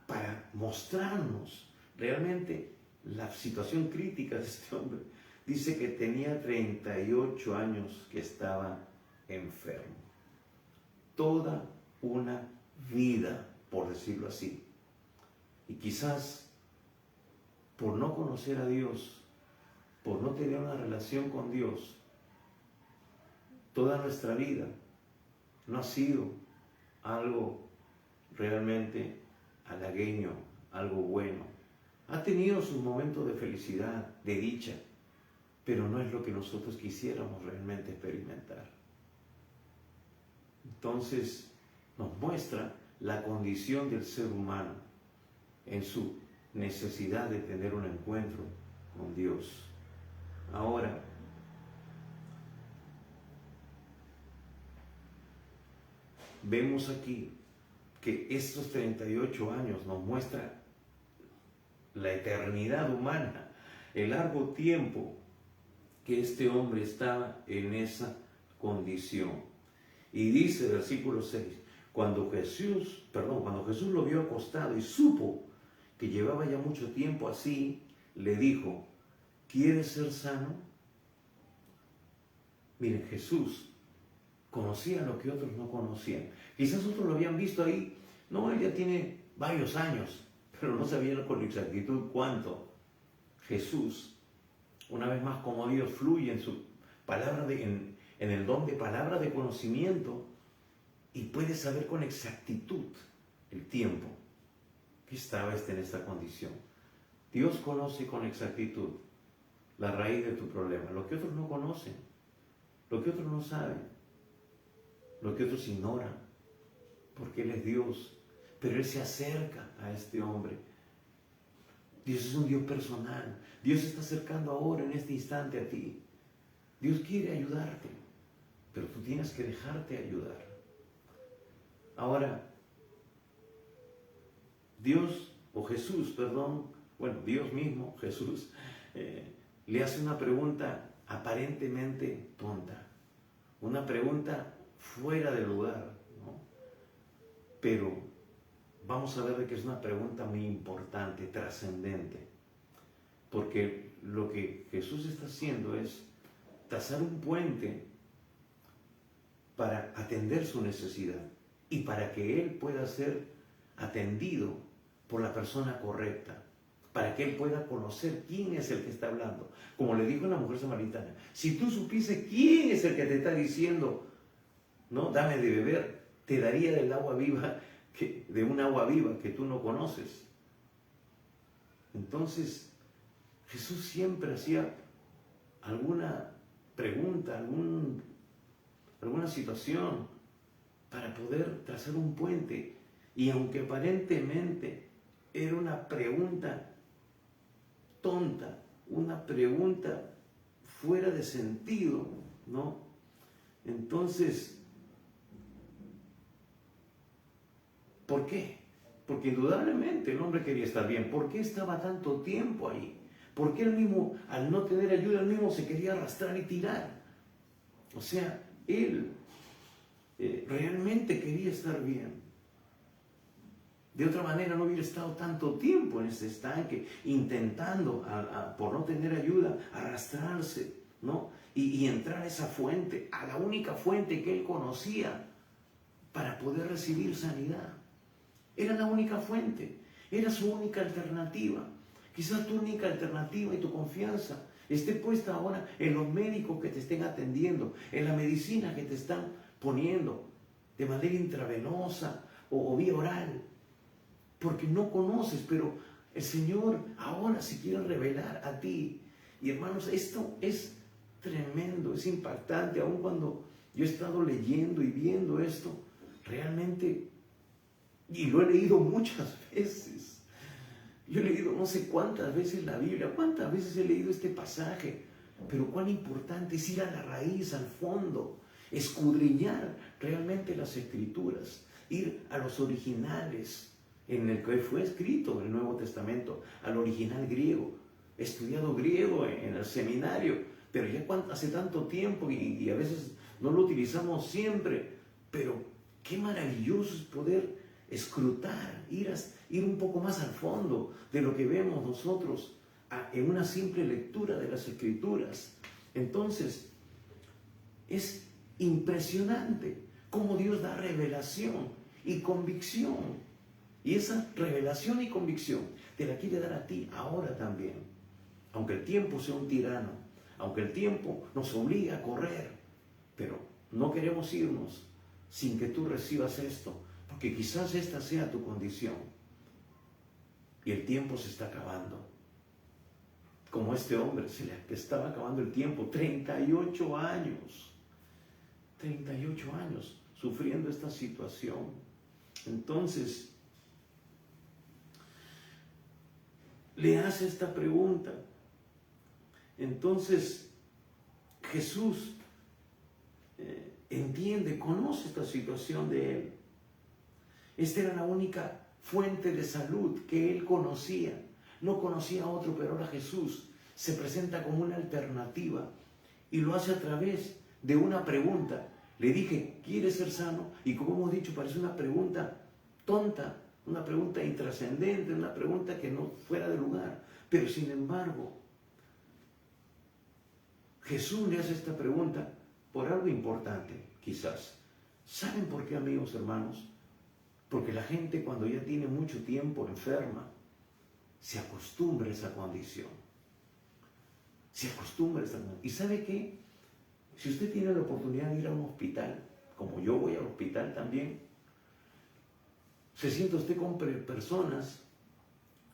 [SPEAKER 1] para mostrarnos realmente la situación crítica de este hombre, dice que tenía 38 años que estaba enfermo. Toda una vida, por decirlo así. Y quizás por no conocer a Dios, por no tener una relación con Dios, toda nuestra vida no ha sido algo realmente halagueño, algo bueno. Ha tenido sus momentos de felicidad, de dicha, pero no es lo que nosotros quisiéramos realmente experimentar. Entonces nos muestra la condición del ser humano en su necesidad de tener un encuentro con Dios. Ahora, vemos aquí que estos 38 años nos muestra la eternidad humana, el largo tiempo que este hombre estaba en esa condición. Y dice el versículo 6, cuando Jesús lo vio acostado y supo que llevaba ya mucho tiempo así, le dijo, ¿quieres ser sano? Miren, Jesús conocía lo que otros no conocían. Quizás otros lo habían visto ahí, no, él ya tiene varios años, pero no sabían con exactitud cuánto. Jesús, una vez más como Dios fluye en su palabra, en el don de palabra de conocimiento, y puede saber con exactitud el tiempo que estaba en esta condición. Dios conoce con exactitud la raíz de tu problema, lo que otros no conocen, lo que otros no saben, lo que otros ignoran, porque Él es Dios, pero Él se acerca a este hombre. Dios es un Dios personal. Dios se está acercando ahora, en este instante, a ti. Dios quiere ayudarte, pero tú tienes que dejarte ayudar. Ahora, Dios mismo, Jesús, le hace una pregunta aparentemente tonta, una pregunta fuera de lugar, ¿no? Pero vamos a ver de que es una pregunta muy importante, trascendente, porque lo que Jesús está haciendo es trazar un puente para atender su necesidad y para que Él pueda ser atendido por la persona correcta, para que Él pueda conocer quién es el que está hablando. Como le dijo la mujer samaritana, si tú supiese quién es el que te está diciendo, no, dame de beber, te daría del agua viva, de un agua viva que tú no conoces. Entonces, Jesús siempre hacía alguna pregunta, alguna situación para poder trazar un puente. Y aunque aparentemente era una pregunta tonta, una pregunta fuera de sentido, ¿no? Entonces, ¿por qué? Porque indudablemente el hombre quería estar bien. ¿Por qué estaba tanto tiempo ahí? ¿Por qué él mismo, al no tener ayuda, él mismo se quería arrastrar y tirar? O sea, él realmente quería estar bien. De otra manera no hubiera estado tanto tiempo en ese estanque, intentando, por no tener ayuda, arrastrarse, ¿no? Y entrar a esa fuente, a la única fuente que él conocía para poder recibir sanidad. Era la única fuente, era su única alternativa. Quizás tu única alternativa y tu confianza esté puesta ahora en los médicos que te estén atendiendo, en la medicina que te están poniendo de manera intravenosa o vía oral, porque no conoces, pero el Señor ahora se quiere revelar a ti. Y hermanos, esto es tremendo, es impactante. Aun cuando yo he estado leyendo y viendo esto, realmente, y lo he leído muchas veces. Yo he leído no sé cuántas veces la Biblia, cuántas veces he leído este pasaje, pero cuán importante es ir a la raíz, al fondo, escudriñar realmente las Escrituras, ir a los originales en el que fue escrito el Nuevo Testamento, al original griego. He estudiado griego en el seminario, pero ya hace tanto tiempo y a veces no lo utilizamos siempre, pero qué maravilloso es poder escrutar, ir un poco más al fondo de lo que vemos nosotros en una simple lectura de las Escrituras. Entonces, es impresionante cómo Dios da revelación y convicción. Y esa revelación y convicción te la quiere dar a ti ahora también. Aunque el tiempo sea un tirano, aunque el tiempo nos obliga a correr, pero no queremos irnos sin que tú recibas esto, porque quizás esta sea tu condición. Y el tiempo se está acabando. Como este hombre, se le estaba acabando el tiempo, 38 años. 38 años sufriendo esta situación. Entonces, le hace esta pregunta. Entonces, Jesús entiende, conoce esta situación de él. Esta era la única fuente de salud que él conocía. No conocía a otro, pero ahora Jesús se presenta como una alternativa y lo hace a través de una pregunta. Le dije, ¿quieres ser sano? Y como hemos dicho, parece una pregunta tonta, una pregunta intrascendente, una pregunta que no fuera de lugar. Pero sin embargo, Jesús le hace esta pregunta por algo importante, quizás. ¿Saben por qué, amigos, hermanos? Porque la gente, cuando ya tiene mucho tiempo enferma, se acostumbra a esa condición. Se acostumbra a esa condición. ¿Y sabe qué? Si usted tiene la oportunidad de ir a un hospital, como yo voy al hospital también, se sienta usted con personas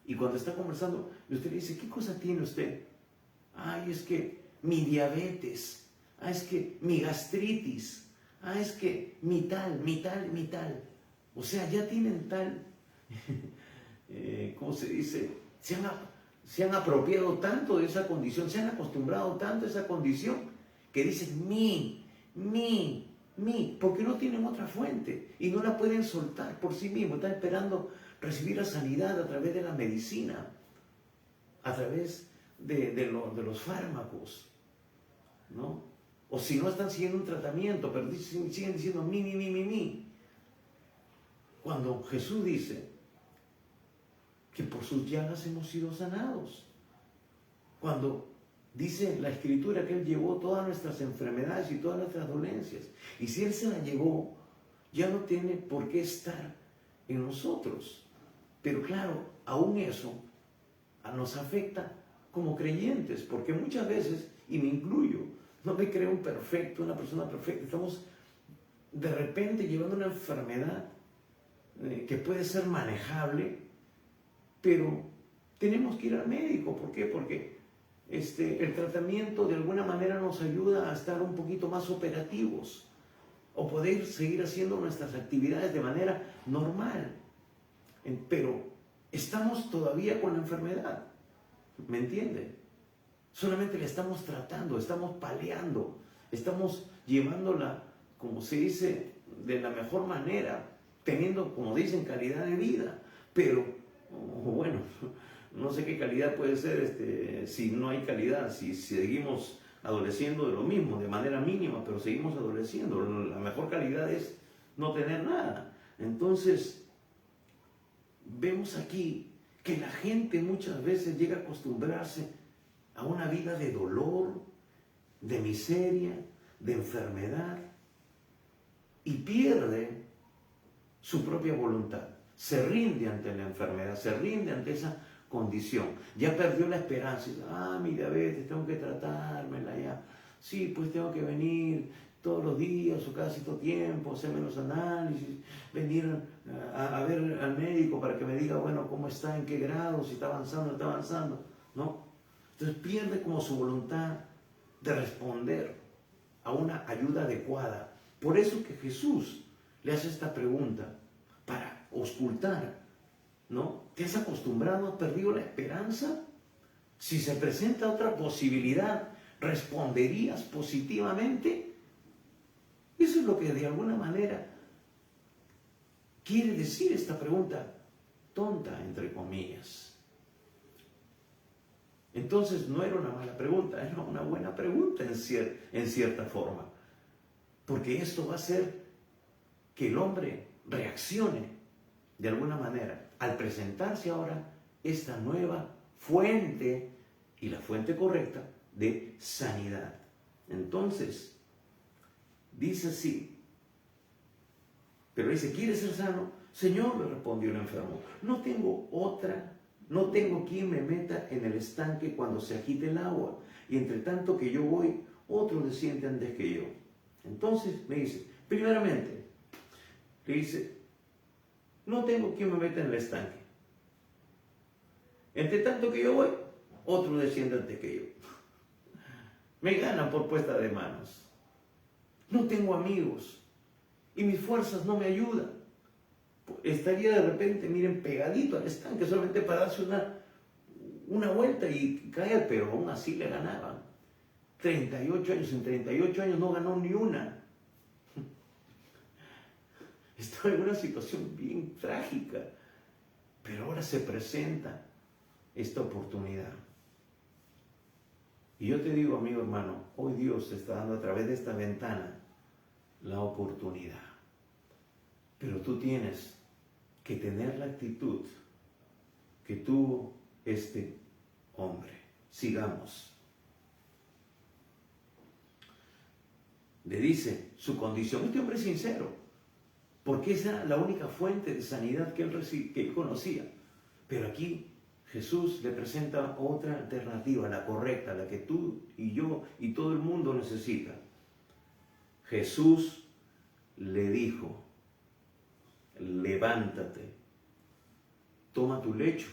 [SPEAKER 1] y cuando está conversando, usted le dice, ¿qué cosa tiene usted? Ay, es que mi diabetes, es que mi gastritis, es que mi tal. O sea, ya tienen tal, ¿cómo se dice? Se han apropiado tanto de esa condición, se han acostumbrado tanto a esa condición, que dicen mi, porque no tienen otra fuente y no la pueden soltar por sí mismos. Están esperando recibir la sanidad a través de la medicina, a través de los fármacos, ¿no? O si no, están siguiendo un tratamiento, pero siguen diciendo mi. Cuando Jesús dice que por sus llagas hemos sido sanados. Cuando dice la Escritura que Él llevó todas nuestras enfermedades y todas nuestras dolencias. Y si Él se la llevó, ya no tiene por qué estar en nosotros. Pero claro, aún eso nos afecta como creyentes, porque muchas veces, y me incluyo, no me creo un perfecto, una persona perfecta. Estamos de repente llevando una enfermedad que puede ser manejable, pero tenemos que ir al médico. ¿Por qué? Porque el tratamiento de alguna manera nos ayuda a estar un poquito más operativos o poder seguir haciendo nuestras actividades de manera normal. Pero estamos todavía con la enfermedad, ¿me entiende? Solamente la estamos tratando, estamos paliando, estamos llevándola, como se dice, de la mejor manera, teniendo, como dicen, calidad de vida. Pero, bueno, no sé qué calidad puede ser si no hay calidad, si seguimos adoleciendo de lo mismo, de manera mínima, pero seguimos adoleciendo. La mejor calidad es no tener nada. Entonces, vemos aquí que la gente muchas veces llega a acostumbrarse a una vida de dolor, de miseria, de enfermedad, y pierde su propia voluntad. Se rinde ante la enfermedad, se rinde ante esa condición. Ya perdió la esperanza. Mi diabetes, tengo que tratármela ya. Sí, pues tengo que venir todos los días o cada cierto tiempo, hacerme los análisis, venir a ver al médico para que me diga, bueno, cómo está, en qué grado, si está avanzando, no está avanzando, ¿no? Entonces pierde como su voluntad de responder a una ayuda adecuada. Por eso que Jesús le hace esta pregunta, para auscultar, ¿no? ¿Te has acostumbrado, has perdido la esperanza? Si se presenta otra posibilidad, ¿responderías positivamente? Eso es lo que de alguna manera quiere decir esta pregunta tonta, entre comillas. Entonces no era una mala pregunta, era una buena pregunta en cierta forma. Porque esto va a hacer que el hombre reaccione de alguna manera al presentarse ahora esta nueva fuente y la fuente correcta de sanidad. Entonces, dice así, pero dice, ¿quieres ser sano? Señor, le respondió el enfermo, no tengo quien me meta en el estanque cuando se agite el agua, y entre tanto que yo voy, otro desciende antes que yo. Entonces me dice, primeramente, le dice, no tengo quien me meta en el estanque. Entre tanto que yo voy, otro desciende antes que yo. Me ganan por puesta de manos. No tengo amigos y mis fuerzas no me ayudan. Estaría de repente, miren, pegadito al estanque solamente para darse una vuelta y caer, pero aún así le ganaban. 38 años, en 38 años no ganó ni una. Estaba en una situación bien trágica, pero ahora se presenta esta oportunidad. Y yo te digo, amigo hermano, hoy Dios te está dando a través de esta ventana la oportunidad. Pero tú tienes que tener la actitud que tuvo este hombre. Sigamos. Le dice su condición. Este hombre es sincero, porque esa era la única fuente de sanidad que él conocía. Pero aquí Jesús le presenta otra alternativa, la correcta, la que tú y yo y todo el mundo necesita. Jesús le dijo, levántate, toma tu lecho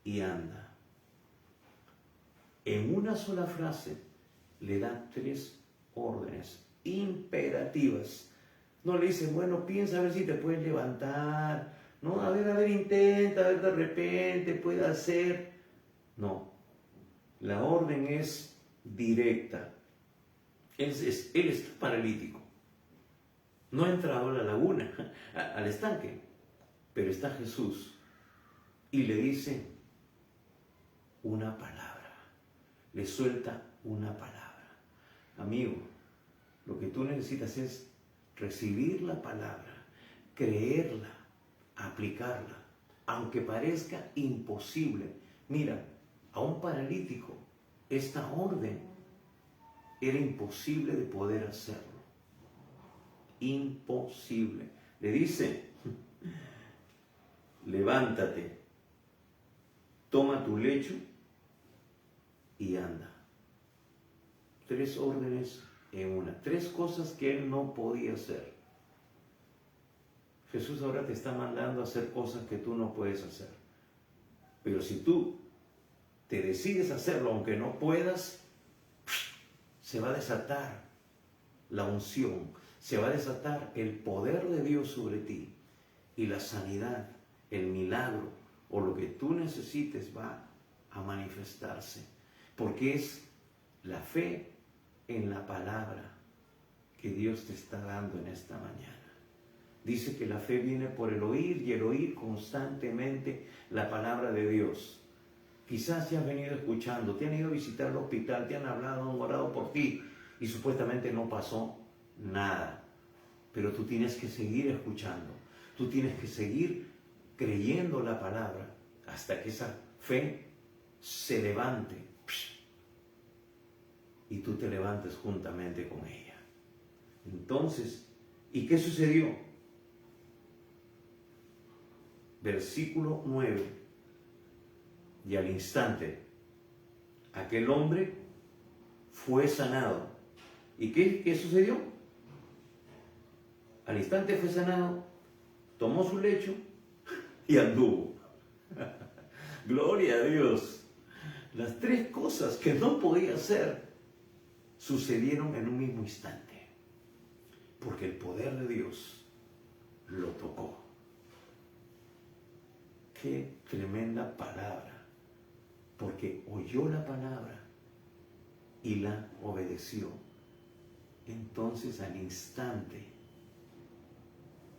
[SPEAKER 1] y anda. En una sola frase le da 3 órdenes imperativas. No le dice, bueno, piensa a ver si te puedes levantar. No, a ver, intenta, a ver, de repente puede hacer. No, la orden es directa. Él está paralítico. No ha entrado a la laguna, al estanque, pero está Jesús y le dice una palabra, le suelta una palabra. Amigo, lo que tú necesitas es recibir la palabra, creerla, aplicarla, aunque parezca imposible. Mira, a un paralítico esta orden era imposible de poder hacerlo. Imposible. Le dice, levántate, toma tu lecho y anda. 3 órdenes en una. 3 cosas que él no podía hacer. Jesús ahora te está mandando a hacer cosas que tú no puedes hacer. Pero si tú te decides hacerlo aunque no puedas, se va a desatar la unción, se va a desatar el poder de Dios sobre ti y la sanidad, el milagro o lo que tú necesites va a manifestarse, porque es la fe en la palabra que Dios te está dando en esta mañana. Dice que la fe viene por el oír y el oír constantemente la palabra de Dios. Quizás te has venido escuchando, te han ido a visitar el hospital, te han hablado, han orado por ti y supuestamente no pasó nada. Pero tú tienes que seguir escuchando, tú tienes que seguir creyendo la palabra hasta que esa fe se levante y tú te levantes juntamente con ella. Entonces, ¿y qué sucedió? Versículo 9. Y al instante, aquel hombre fue sanado. ¿Y qué sucedió? Al instante fue sanado, tomó su lecho y anduvo. Gloria a Dios. Las 3 cosas que no podía hacer sucedieron en un mismo instante, porque el poder de Dios lo tocó. Qué tremenda palabra, porque oyó la palabra y la obedeció. Entonces al instante,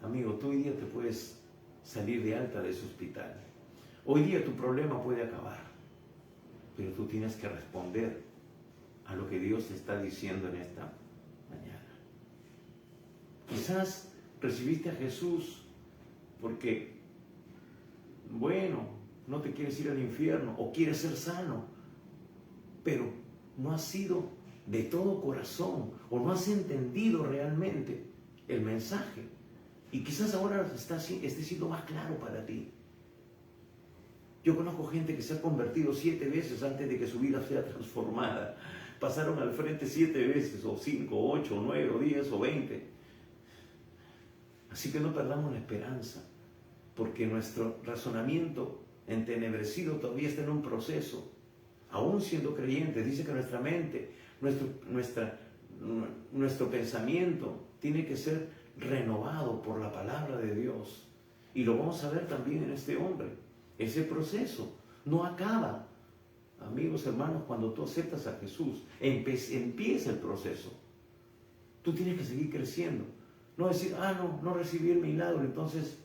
[SPEAKER 1] amigo, tú hoy día te puedes salir de alta de ese hospital. Hoy día tu problema puede acabar, pero tú tienes que responder a lo que Dios te está diciendo en esta mañana. Quizás recibiste a Jesús porque, bueno, no te quieres ir al infierno o quieres ser sano, pero no has sido de todo corazón o no has entendido realmente el mensaje. Y quizás ahora esté siendo más claro para ti. Yo conozco gente que se ha convertido 7 veces antes de que su vida sea transformada. Pasaron al frente 7 veces, o 5, 8, 9, o 10, o 20. Así que no perdamos la esperanza, porque nuestro razonamiento entenebrecido todavía está en un proceso. Aún siendo creyentes, dice que nuestra mente, nuestro pensamiento tiene que ser renovado por la palabra de Dios. Y lo vamos a ver también en este hombre. Ese proceso no acaba, amigos, hermanos, cuando tú aceptas a Jesús. Empieza el proceso. Tú tienes que seguir creciendo. No decir, no recibí el milagro, entonces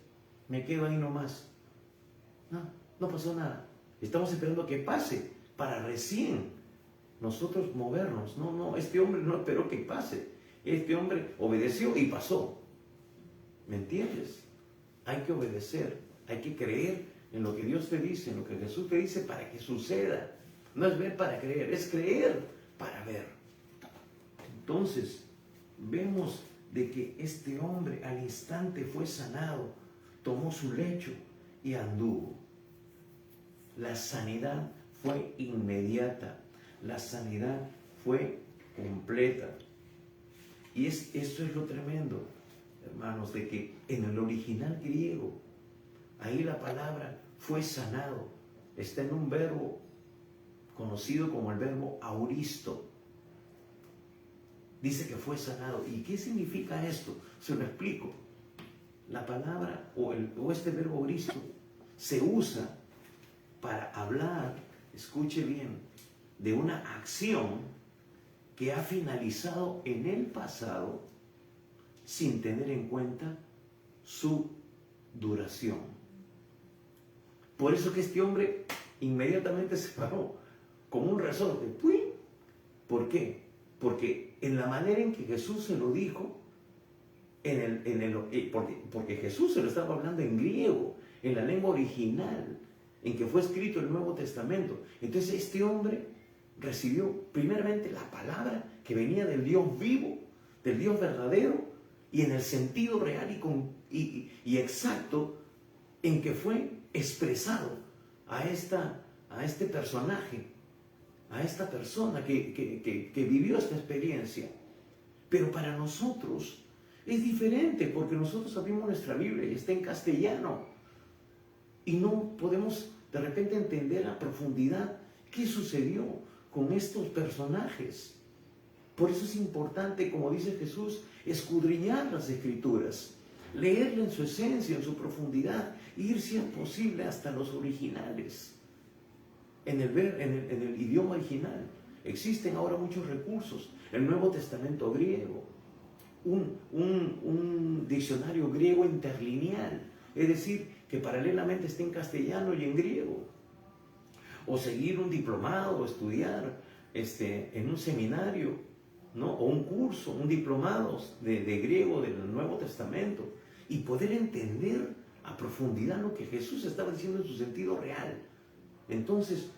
[SPEAKER 1] me quedo ahí nomás. No pasó nada. Estamos esperando que pase para recién nosotros movernos. No, este hombre no esperó que pase. Este hombre obedeció y pasó. ¿Me entiendes? Hay que obedecer, hay que creer en lo que Dios te dice, en lo que Jesús te dice para que suceda. No es ver para creer, es creer para ver. Entonces, vemos de que este hombre al instante fue sanado, tomó su lecho y anduvo. La sanidad fue inmediata, la sanidad fue completa. Y esto es lo tremendo, hermanos, de que en el original griego, ahí la palabra fue sanado, está en un verbo conocido como el verbo auristo. Dice que fue sanado. ¿Y qué significa esto? Se lo explico. La palabra o este verbo auristo se usa para hablar, escuche bien, de una acción que ha finalizado en el pasado sin tener en cuenta su duración. Por eso que este hombre inmediatamente se paró como un resorte. ¡Pum! ¿Por qué? Porque en la manera en que Jesús se lo dijo, porque Jesús se lo estaba hablando en griego, en la lengua original, en que fue escrito el Nuevo Testamento. Entonces este hombre recibió primeramente la palabra que venía del Dios vivo, del Dios verdadero, y en el sentido real y exacto en que fue expresado a este personaje, a esta persona que vivió esta experiencia. Pero para nosotros es diferente, porque nosotros abrimos nuestra Biblia y está en castellano y no podemos de repente entender a profundidad qué sucedió con estos personajes. Por eso es importante, como dice Jesús, escudriñar las Escrituras, leerla en su esencia, en su profundidad, ir si es posible hasta los originales, en el idioma original. Existen ahora muchos recursos, el Nuevo Testamento griego, un diccionario griego interlineal, es decir, que paralelamente está en castellano y en griego, o seguir un diplomado, o estudiar en un seminario, ¿no? O un curso, un diplomado de griego del Nuevo Testamento, y poder entender a profundidad lo que Jesús estaba diciendo en su sentido real. Entonces,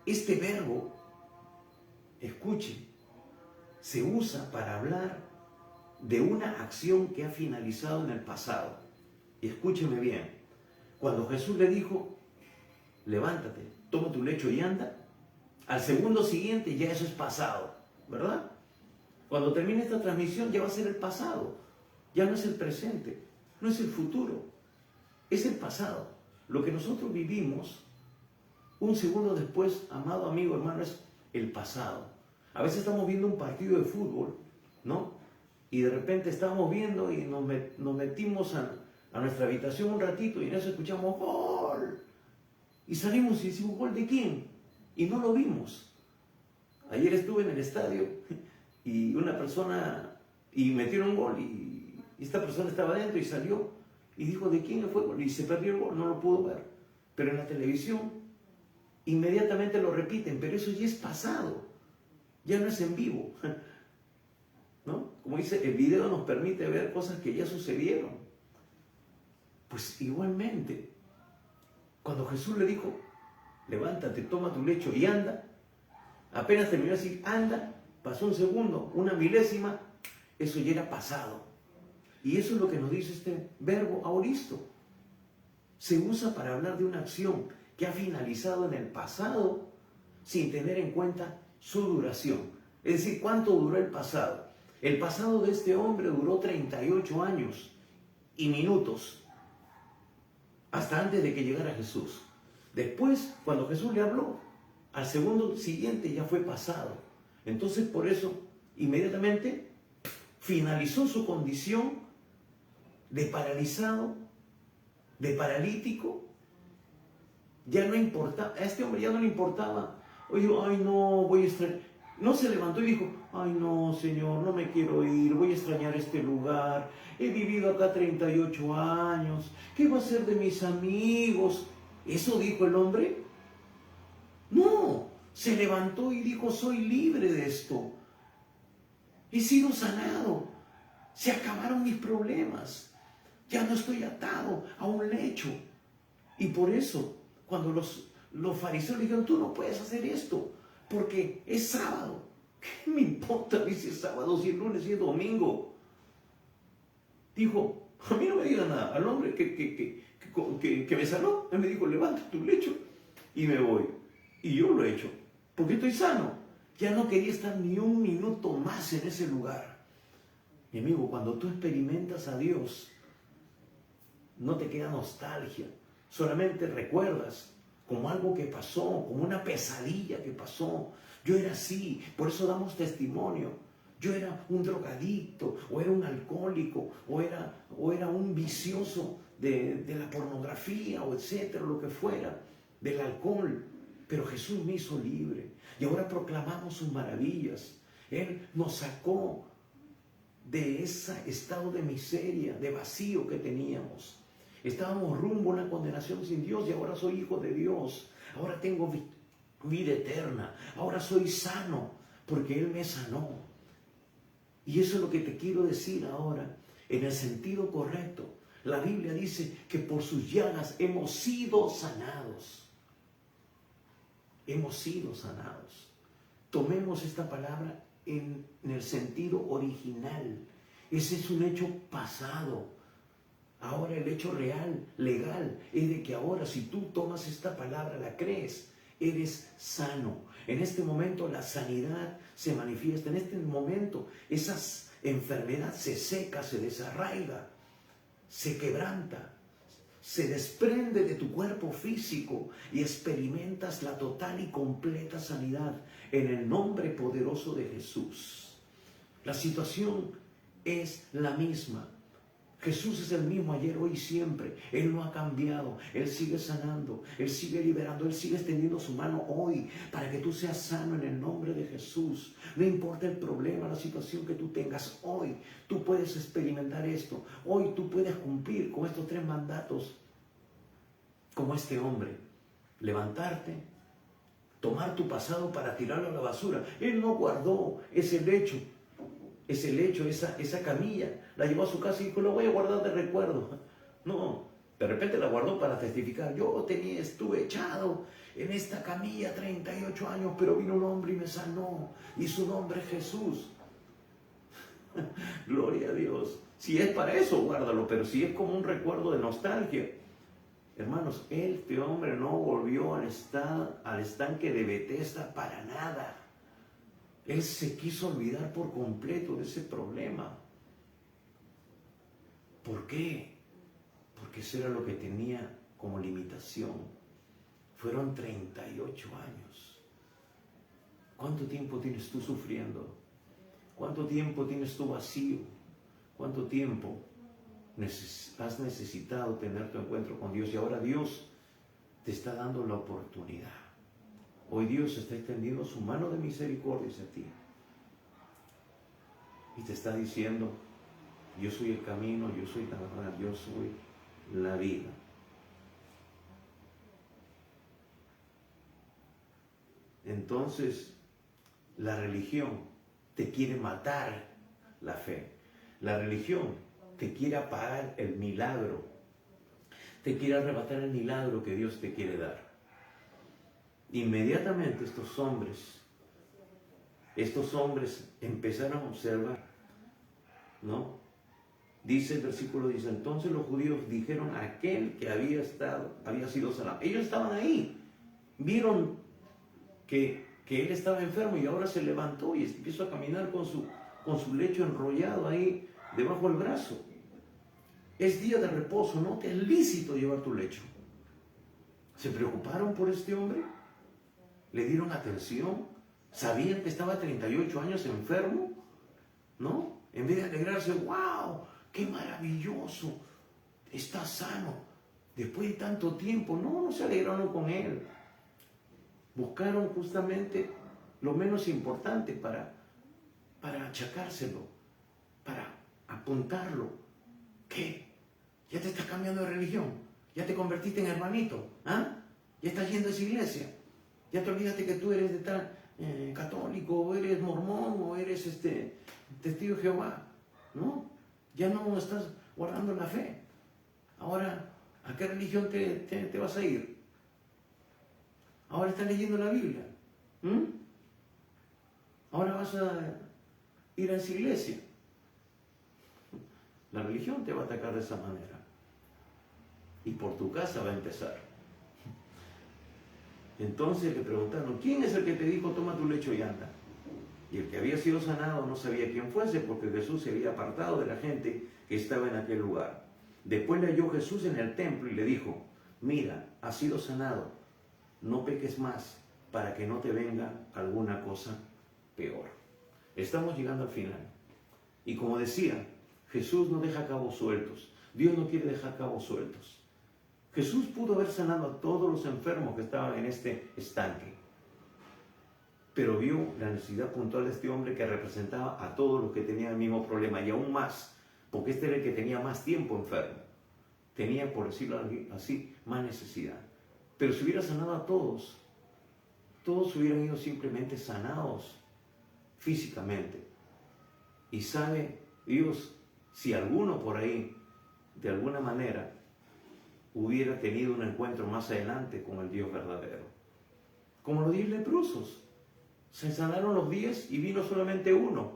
[SPEAKER 1] este verbo, escuche, se usa para hablar de una acción que ha finalizado en el pasado. Y escúcheme bien, cuando Jesús le dijo, levántate, toma tu lecho y anda, al segundo siguiente ya eso es pasado, ¿verdad? Cuando termine esta transmisión ya va a ser el pasado, ya no es el presente, no es el futuro, es el pasado. Lo que nosotros vivimos un segundo después, amado amigo, hermano, es el pasado. A veces estamos viendo un partido de fútbol, ¿no? Y de repente estamos viendo y nos metimos a nuestra habitación un ratito y en eso escuchamos ¡gol! Y salimos y decimos ¿gol de quién? Y no lo vimos. Ayer estuve en el estadio y una persona, y metieron un gol y esta persona estaba adentro y salió y dijo ¿de quién fue el gol? Y se perdió el gol, no lo pudo ver. Pero en la televisión inmediatamente lo repiten, pero eso ya es pasado, ya no es en vivo, ¿no? Como dice, el video nos permite ver cosas que ya sucedieron. Pues igualmente, Cuando Jesús le dijo, levántate, toma tu lecho y anda, apenas terminó de decir, anda, pasó un segundo, una milésima, eso ya era pasado. Y eso es lo que nos dice este verbo aoristo. Se usa para hablar de una acción que ha finalizado en el pasado sin tener en cuenta su duración. Es decir, ¿cuánto duró el pasado? El pasado de este hombre duró 38 años y minutos, hasta antes de que llegara Jesús. Después, cuando Jesús le habló, al segundo siguiente ya fue pasado. Entonces, por eso, inmediatamente finalizó su condición de paralizado, de paralítico. Ya no importaba, a este hombre ya no le importaba. Oye, ay no, voy a extrañar. No se levantó y dijo, ay no, Señor, no me quiero ir, voy a extrañar este lugar. He vivido acá 38 años, ¿qué va a ser de mis amigos? ¿Eso dijo el hombre? No, se levantó y dijo, soy libre de esto. He sido sanado, se acabaron mis problemas. Ya no estoy atado a un lecho. Y por eso, cuando los fariseos le dijeron, tú no puedes hacer esto, porque es sábado. ¿Qué me importa si es sábado, si es lunes, si es domingo? Dijo, a mí no me diga nada. Al hombre que me sanó, él me dijo, levanta tu lecho y me voy. Y yo lo he hecho, porque estoy sano. Ya no quería estar ni un minuto más en ese lugar. Mi amigo, cuando tú experimentas a Dios, no te queda nostalgia, solamente recuerdas como algo que pasó, como una pesadilla que pasó. Yo era así, por eso damos testimonio. Yo era un drogadicto, o era un alcohólico, o era un vicioso de la pornografía, o etcétera, lo que fuera, del alcohol. Pero Jesús me hizo libre, y ahora proclamamos sus maravillas. Él nos sacó de ese estado de miseria, de vacío que teníamos. Estábamos rumbo a una condenación sin Dios y ahora soy hijo de Dios. Ahora tengo vida eterna. Ahora soy sano porque Él me sanó. Y eso es lo que te quiero decir ahora en el sentido correcto. La Biblia dice que por sus llagas hemos sido sanados. Hemos sido sanados. Tomemos esta palabra en el sentido original. Ese es un hecho pasado. Ahora el hecho real, legal, es de que ahora si tú tomas esta palabra, la crees, eres sano. En este momento la sanidad se manifiesta. En este momento esa enfermedad se seca, se desarraiga, se quebranta, se desprende de tu cuerpo físico y experimentas la total y completa sanidad en el nombre poderoso de Jesús. La situación es la misma. Jesús es el mismo ayer, hoy y siempre. Él no ha cambiado. Él sigue sanando. Él sigue liberando. Él sigue extendiendo su mano hoy para que tú seas sano en el nombre de Jesús. No importa el problema, la situación que tú tengas. Hoy tú puedes experimentar esto. Hoy tú puedes cumplir con estos 3 mandatos como este hombre. Levantarte, tomar tu pasado para tirarlo a la basura. Él no guardó ese lecho, esa camilla, la llevó a su casa y dijo, lo voy a guardar de recuerdo. No, de repente la guardó para testificar. Yo estuve echado en esta camilla 38 años, pero vino un hombre y me sanó, y su nombre es Jesús. Gloria a Dios. Si es para eso, guárdalo, pero si es como un recuerdo de nostalgia. Hermanos, este hombre no volvió al estanque de Betesda para nada. Él se quiso olvidar por completo de ese problema. ¿Por qué? Porque eso era lo que tenía como limitación. Fueron 38 años. ¿Cuánto tiempo tienes tú sufriendo? ¿Cuánto tiempo tienes tú vacío? ¿Cuánto tiempo has necesitado tener tu encuentro con Dios? Y ahora Dios te está dando la oportunidad. Hoy Dios está extendiendo su mano de misericordia hacia ti. Y te está diciendo, yo soy el camino, yo soy la verdad, yo soy la vida. Entonces, la religión te quiere matar la fe. La religión te quiere apagar el milagro. te quiere arrebatar el milagro que Dios te quiere dar. Inmediatamente estos hombres empezaron a observar, ¿no? Dice el versículo 10, entonces los judíos dijeron a aquel que había sido sanado. Ellos estaban ahí, vieron que él estaba enfermo y ahora se levantó y empezó a caminar con su lecho enrollado ahí debajo del brazo. Es día de reposo, no te es lícito llevar tu lecho. ¿Se preocuparon por este hombre? ¿Le dieron atención? ¿Sabían que estaba 38 años enfermo? ¿No? En vez de alegrarse, ¡wow! ¡Qué maravilloso! Está sano. Después de tanto tiempo, no se alegraron con él. Buscaron justamente lo menos importante para achacárselo, para apuntarlo. ¿Qué? ¿Ya te estás cambiando de religión? ¿Ya te convertiste en hermanito? ¿Ah? ¿Ya estás yendo a esa iglesia? ¿Ya te olvidaste que tú eres de tal católico, o eres mormón, o eres testigo de Jehová? ¿No? Ya no estás guardando la fe. Ahora, ¿a qué religión te vas a ir? Ahora estás leyendo la Biblia. Ahora vas a ir a esa iglesia. La religión te va a atacar de esa manera. Y por tu casa va a empezar. Entonces le preguntaron, ¿quién es el que te dijo toma tu lecho y anda? Y el que había sido sanado no sabía quién fuese, porque Jesús se había apartado de la gente que estaba en aquel lugar. Después le halló Jesús en el templo y le dijo, mira, has sido sanado, no peques más, para que no te venga alguna cosa peor. Estamos llegando al final. Y como decía, Jesús no deja cabos sueltos. Dios no quiere dejar cabos sueltos. Jesús pudo haber sanado a todos los enfermos que estaban en este estanque, pero vio la necesidad puntual de este hombre que representaba a todos los que tenían el mismo problema, y aún más, porque este era el que tenía más tiempo enfermo. Tenía, por decirlo así, más necesidad. Pero si hubiera sanado a todos hubieran ido simplemente sanados físicamente. Y sabe Dios, si alguno por ahí, de alguna manera, hubiera tenido un encuentro más adelante con el Dios verdadero. Como los 10 leprosos. Se sanaron los 10 y vino solamente uno.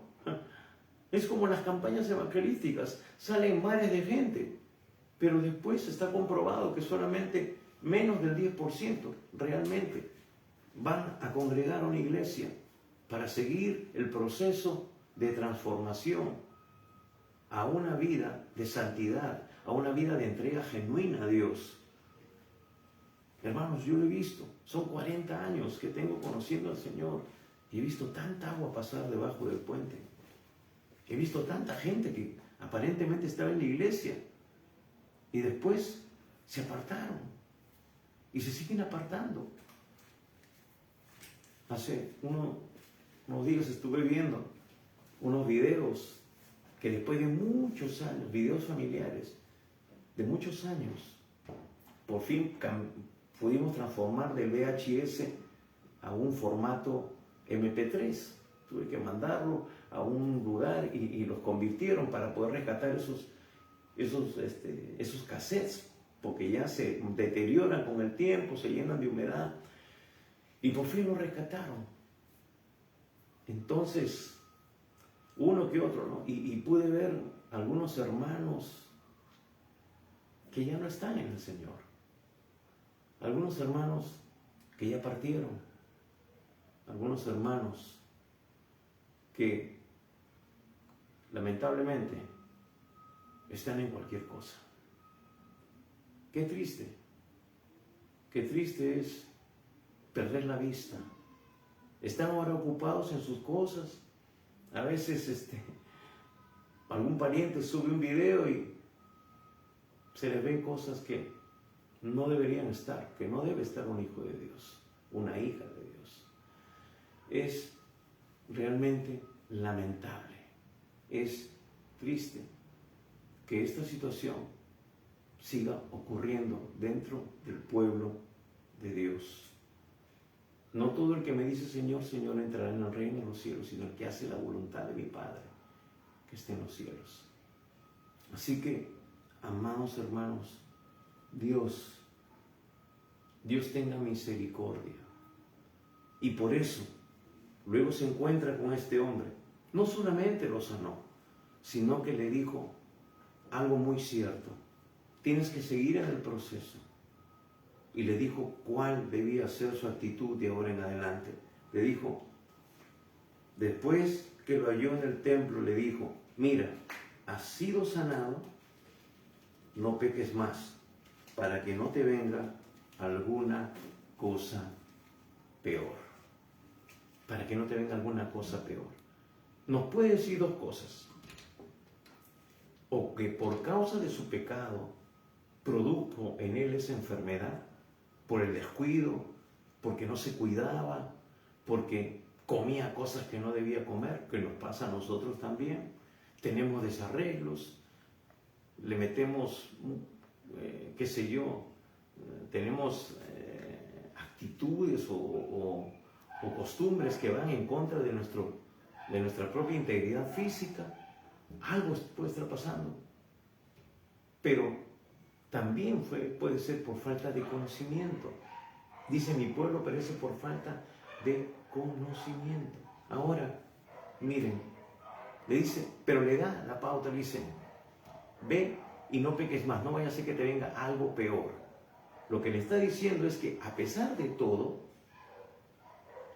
[SPEAKER 1] Es como las campañas evangelísticas. Salen mares de gente, pero después está comprobado que solamente menos del 10% realmente van a congregar a una iglesia para seguir el proceso de transformación a una vida de santidad, a una vida de entrega genuina a Dios. Hermanos, yo lo he visto, son 40 años que tengo conociendo al Señor y he visto tanta agua pasar debajo del puente. He visto tanta gente que aparentemente estaba en la iglesia y después se apartaron y se siguen apartando. Hace unos días estuve viendo unos videos que después de muchos años, videos familiares, de muchos años, por fin pudimos transformar del VHS a un formato MP3. Tuve que mandarlo a un lugar y los convirtieron para poder rescatar esos cassettes, porque ya se deterioran con el tiempo, se llenan de humedad, y por fin los rescataron. Entonces, uno que otro, ¿no? Y pude ver algunos hermanos que ya no están en el Señor. Algunos hermanos que ya partieron. Algunos hermanos que lamentablemente están en cualquier cosa. Qué triste. Qué triste es perder la vista. Están ahora ocupados en sus cosas. A veces algún pariente sube un video y se les ven cosas que no deberían estar, que no debe estar un hijo de Dios, una hija de Dios. Es realmente lamentable, es triste que esta situación siga ocurriendo dentro del pueblo de Dios. No todo el que me dice Señor, Señor entrará en el reino de los cielos, sino el que hace la voluntad de mi Padre que está en los cielos. Así que, amados hermanos, Dios tenga misericordia. Y por eso, luego se encuentra con este hombre. No solamente lo sanó, sino que le dijo algo muy cierto. Tienes que seguir en el proceso. Y le dijo cuál debía ser su actitud de ahora en adelante. Le dijo, después que lo halló en el templo, le dijo, mira, has sido sanado, no peques más, para que no te venga alguna cosa peor. Para que no te venga alguna cosa peor. Nos puede decir dos cosas. O que por causa de su pecado produjo en él esa enfermedad, por el descuido, porque no se cuidaba, porque comía cosas que no debía comer, que nos pasa a nosotros también. Tenemos desarreglos, le metemos, qué sé yo, tenemos actitudes o costumbres que van en contra de nuestra propia integridad física. Algo puede estar pasando. Pero también puede ser por falta de conocimiento. Dice, mi pueblo perece por falta de conocimiento. Ahora, miren, le dice, pero le da la pauta, le dice, ve y no peques más, no vaya a ser que te venga algo peor. Lo que le está diciendo es que a pesar de todo,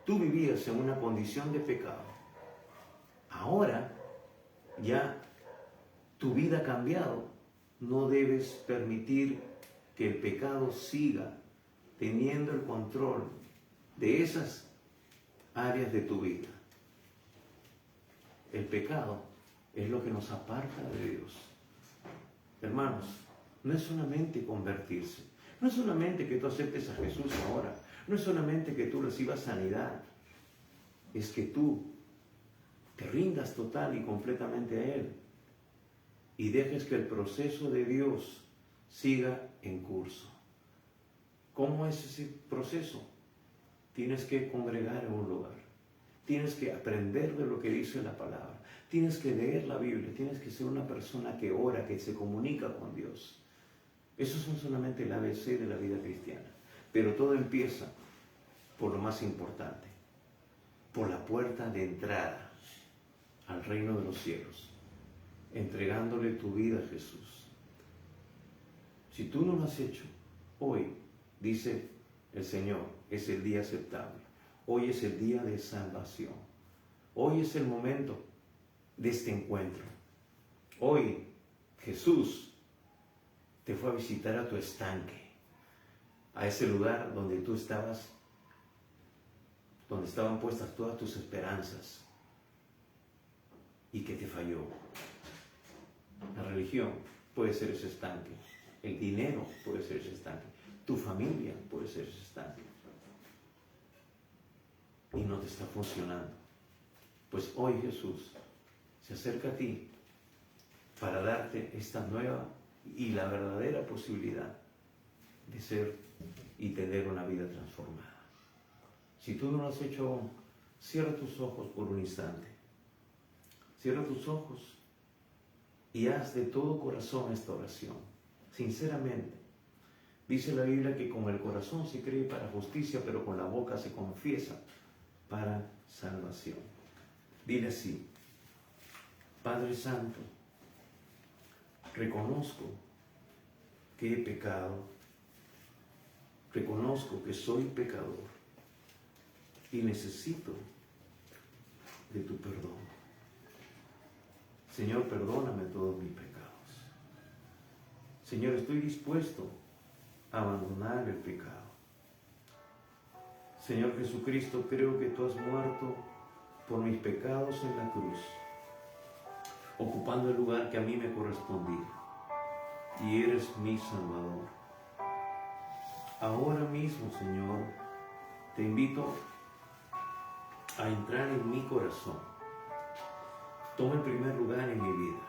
[SPEAKER 1] tú vivías en una condición de pecado. Ahora ya tu vida ha cambiado. No debes permitir que el pecado siga teniendo el control de esas áreas de tu vida. El pecado es lo que nos aparta de Dios. Hermanos, no es solamente convertirse, no es solamente que tú aceptes a Jesús ahora, no es solamente que tú recibas sanidad, es que tú te rindas total y completamente a Él y dejes que el proceso de Dios siga en curso. ¿Cómo es ese proceso? Tienes que congregar en un lugar, tienes que aprender de lo que dice la palabra, tienes que leer la Biblia, tienes que ser una persona que ora, que se comunica con Dios. Esos son solamente el ABC de la vida cristiana. Pero todo empieza por lo más importante, por la puerta de entrada al reino de los cielos, entregándole tu vida a Jesús. Si tú no lo has hecho, hoy, dice el Señor, es el día aceptable. Hoy es el día de salvación. Hoy es el momento de este encuentro. Hoy Jesús te fue a visitar a tu estanque, a ese lugar donde tú estabas, donde estaban puestas todas tus esperanzas y que te falló. La religión puede ser ese estanque, el dinero puede ser ese estanque, tu familia puede ser ese estanque y no te está funcionando. Pues hoy Jesús se acerca a ti para darte esta nueva y la verdadera posibilidad de ser y tener una vida transformada. Si tú no lo has hecho aún, cierra tus ojos por un instante. Cierra tus ojos y haz de todo corazón esta oración, sinceramente. Dice la Biblia que con el corazón se cree para justicia, pero con la boca se confiesa para salvación. Dile así: Padre Santo, reconozco que he pecado, reconozco que soy pecador y necesito de tu perdón. Señor, perdóname todos mis pecados. Señor, estoy dispuesto a abandonar el pecado. Señor Jesucristo, creo que tú has muerto por mis pecados en la cruz, ocupando el lugar que a mí me correspondía, y eres mi Salvador. Ahora mismo, Señor, te invito a entrar en mi corazón. Toma el primer lugar en mi vida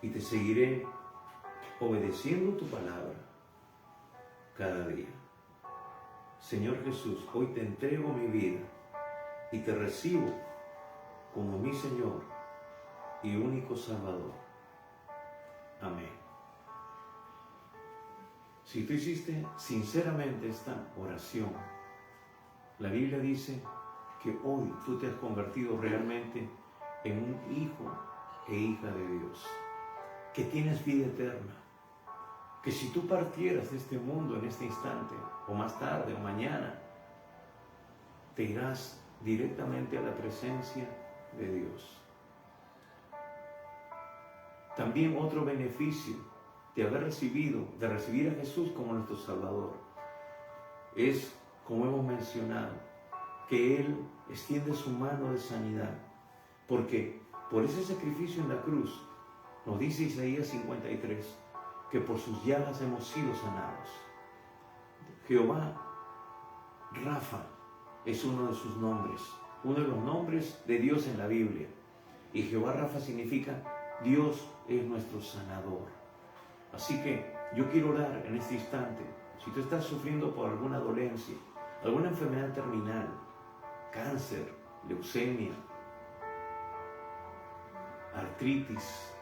[SPEAKER 1] y te seguiré obedeciendo tu palabra cada día. Señor Jesús, hoy te entrego mi vida y te recibo como mi Señor y único Salvador. Amén. Si tú hiciste sinceramente esta oración, la Biblia dice que hoy tú te has convertido realmente en un hijo e hija de Dios, que tienes vida eterna, que si tú partieras de este mundo en este instante, o más tarde, o mañana, te irás directamente a la presencia de Dios. También otro beneficio de recibir a Jesús como nuestro Salvador, es, como hemos mencionado, que Él extiende su mano de sanidad, porque por ese sacrificio en la cruz, nos dice Isaías 53, que por sus llagas hemos sido sanados. Jehová Rafa es uno de sus nombres, uno de los nombres de Dios en la Biblia. Y Jehová Rafa significa Dios es nuestro sanador. Así que yo quiero orar en este instante. Si tú estás sufriendo por alguna dolencia, alguna enfermedad terminal, cáncer, leucemia, artritis,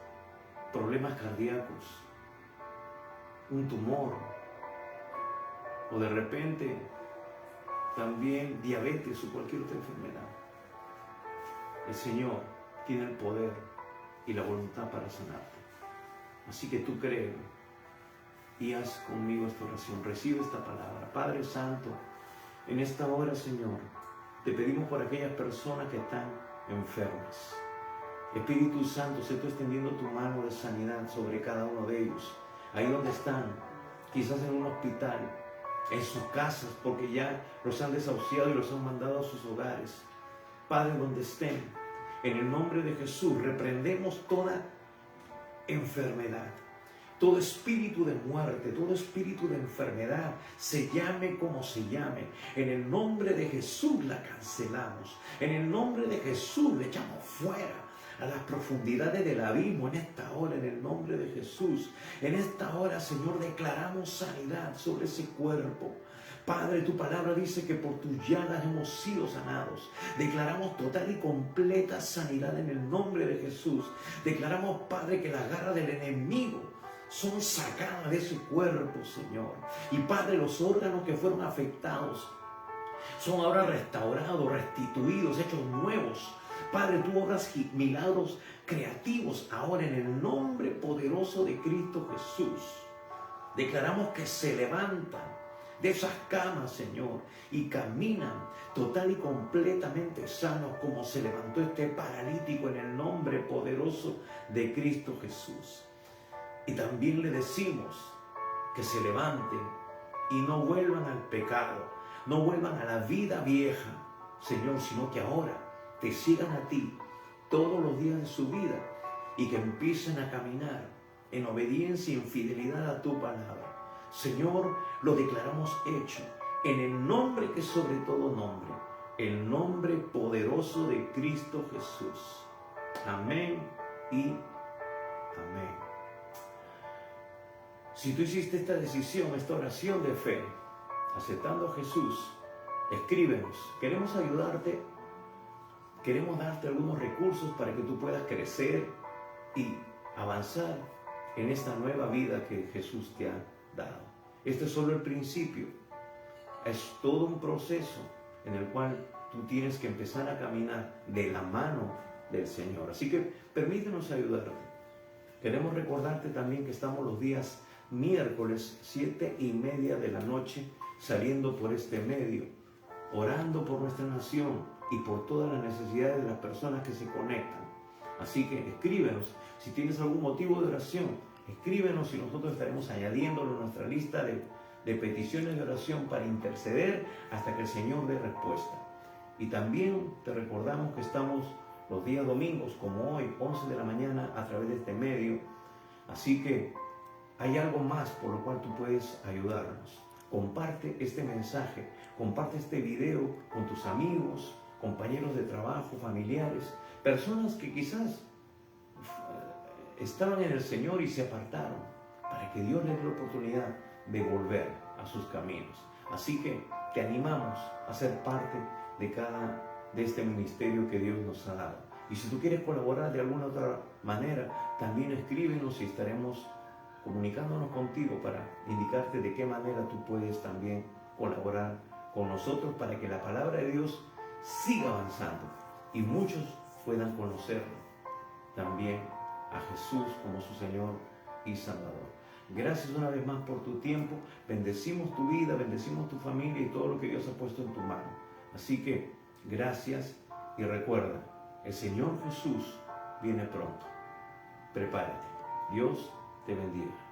[SPEAKER 1] problemas cardíacos, un tumor, o de repente también diabetes o cualquier otra enfermedad, el Señor tiene el poder y la voluntad para sanarte. Así que tú créelo y haz conmigo esta oración. Recibe esta palabra. Padre Santo, en esta hora, Señor, te pedimos por aquellas personas que están enfermas. Espíritu Santo, sé tú extendiendo tu mano de sanidad sobre cada uno de ellos. Ahí donde están, quizás en un hospital, en sus casas, porque ya los han desahuciado y los han mandado a sus hogares. Padre, donde estén, en el nombre de Jesús, reprendemos toda enfermedad, todo espíritu de muerte, todo espíritu de enfermedad, se llame como se llame. En el nombre de Jesús la cancelamos. En el nombre de Jesús le echamos fuera a las profundidades del abismo en esta hora, en el nombre de Jesús. En esta hora, Señor, declaramos sanidad sobre ese cuerpo. Padre, tu palabra dice que por tus llagas hemos sido sanados. Declaramos total y completa sanidad en el nombre de Jesús. Declaramos, Padre, que las garras del enemigo son sacadas de ese cuerpo, Señor. Y Padre, los órganos que fueron afectados son ahora restaurados, restituidos, hechos nuevos. Padre, tú obras milagros creativos ahora en el nombre poderoso de Cristo Jesús. Declaramos que se levantan de esas camas, Señor, y caminan total y completamente sanos como se levantó este paralítico en el nombre poderoso de Cristo Jesús. Y también le decimos que se levanten y no vuelvan al pecado, no vuelvan a la vida vieja, Señor, sino que ahora te sigan a ti todos los días de su vida y que empiecen a caminar en obediencia y en fidelidad a tu palabra. Señor, lo declaramos hecho en el nombre que es sobre todo nombre, el nombre poderoso de Cristo Jesús. Amén y amén. Si tú hiciste esta decisión, esta oración de fe, aceptando a Jesús, escríbenos. Queremos ayudarte. Queremos darte algunos recursos para que tú puedas crecer y avanzar en esta nueva vida que Jesús te ha dado. Este es solo el principio. Es todo un proceso en el cual tú tienes que empezar a caminar de la mano del Señor. Así que permítenos ayudarte. Queremos recordarte también que estamos los días miércoles 7:30 de la noche saliendo por este medio, orando por nuestra nación y por todas las necesidades de las personas que se conectan. Así que escríbenos, si tienes algún motivo de oración, escríbenos y nosotros estaremos añadiéndolo a nuestra lista de peticiones de oración para interceder hasta que el Señor dé respuesta. Y también te recordamos que estamos los días domingos, como hoy, 11 de la mañana, a través de este medio. Así que hay algo más por lo cual tú puedes ayudarnos. Comparte este mensaje, comparte este video con tus amigos, compañeros de trabajo, familiares, personas que quizás estaban en el Señor y se apartaron, para que Dios les dé la oportunidad de volver a sus caminos. Así que te animamos a ser parte de este ministerio que Dios nos ha dado. Y si tú quieres colaborar de alguna otra manera, también escríbenos y estaremos comunicándonos contigo para indicarte de qué manera tú puedes también colaborar con nosotros para que la palabra de Dios siga avanzando y muchos puedan conocer también a Jesús como su Señor y Salvador. Gracias una vez más por tu tiempo. Bendecimos tu vida, bendecimos tu familia y todo lo que Dios ha puesto en tu mano. Así que gracias y recuerda, el Señor Jesús viene pronto. Prepárate. Dios te bendiga.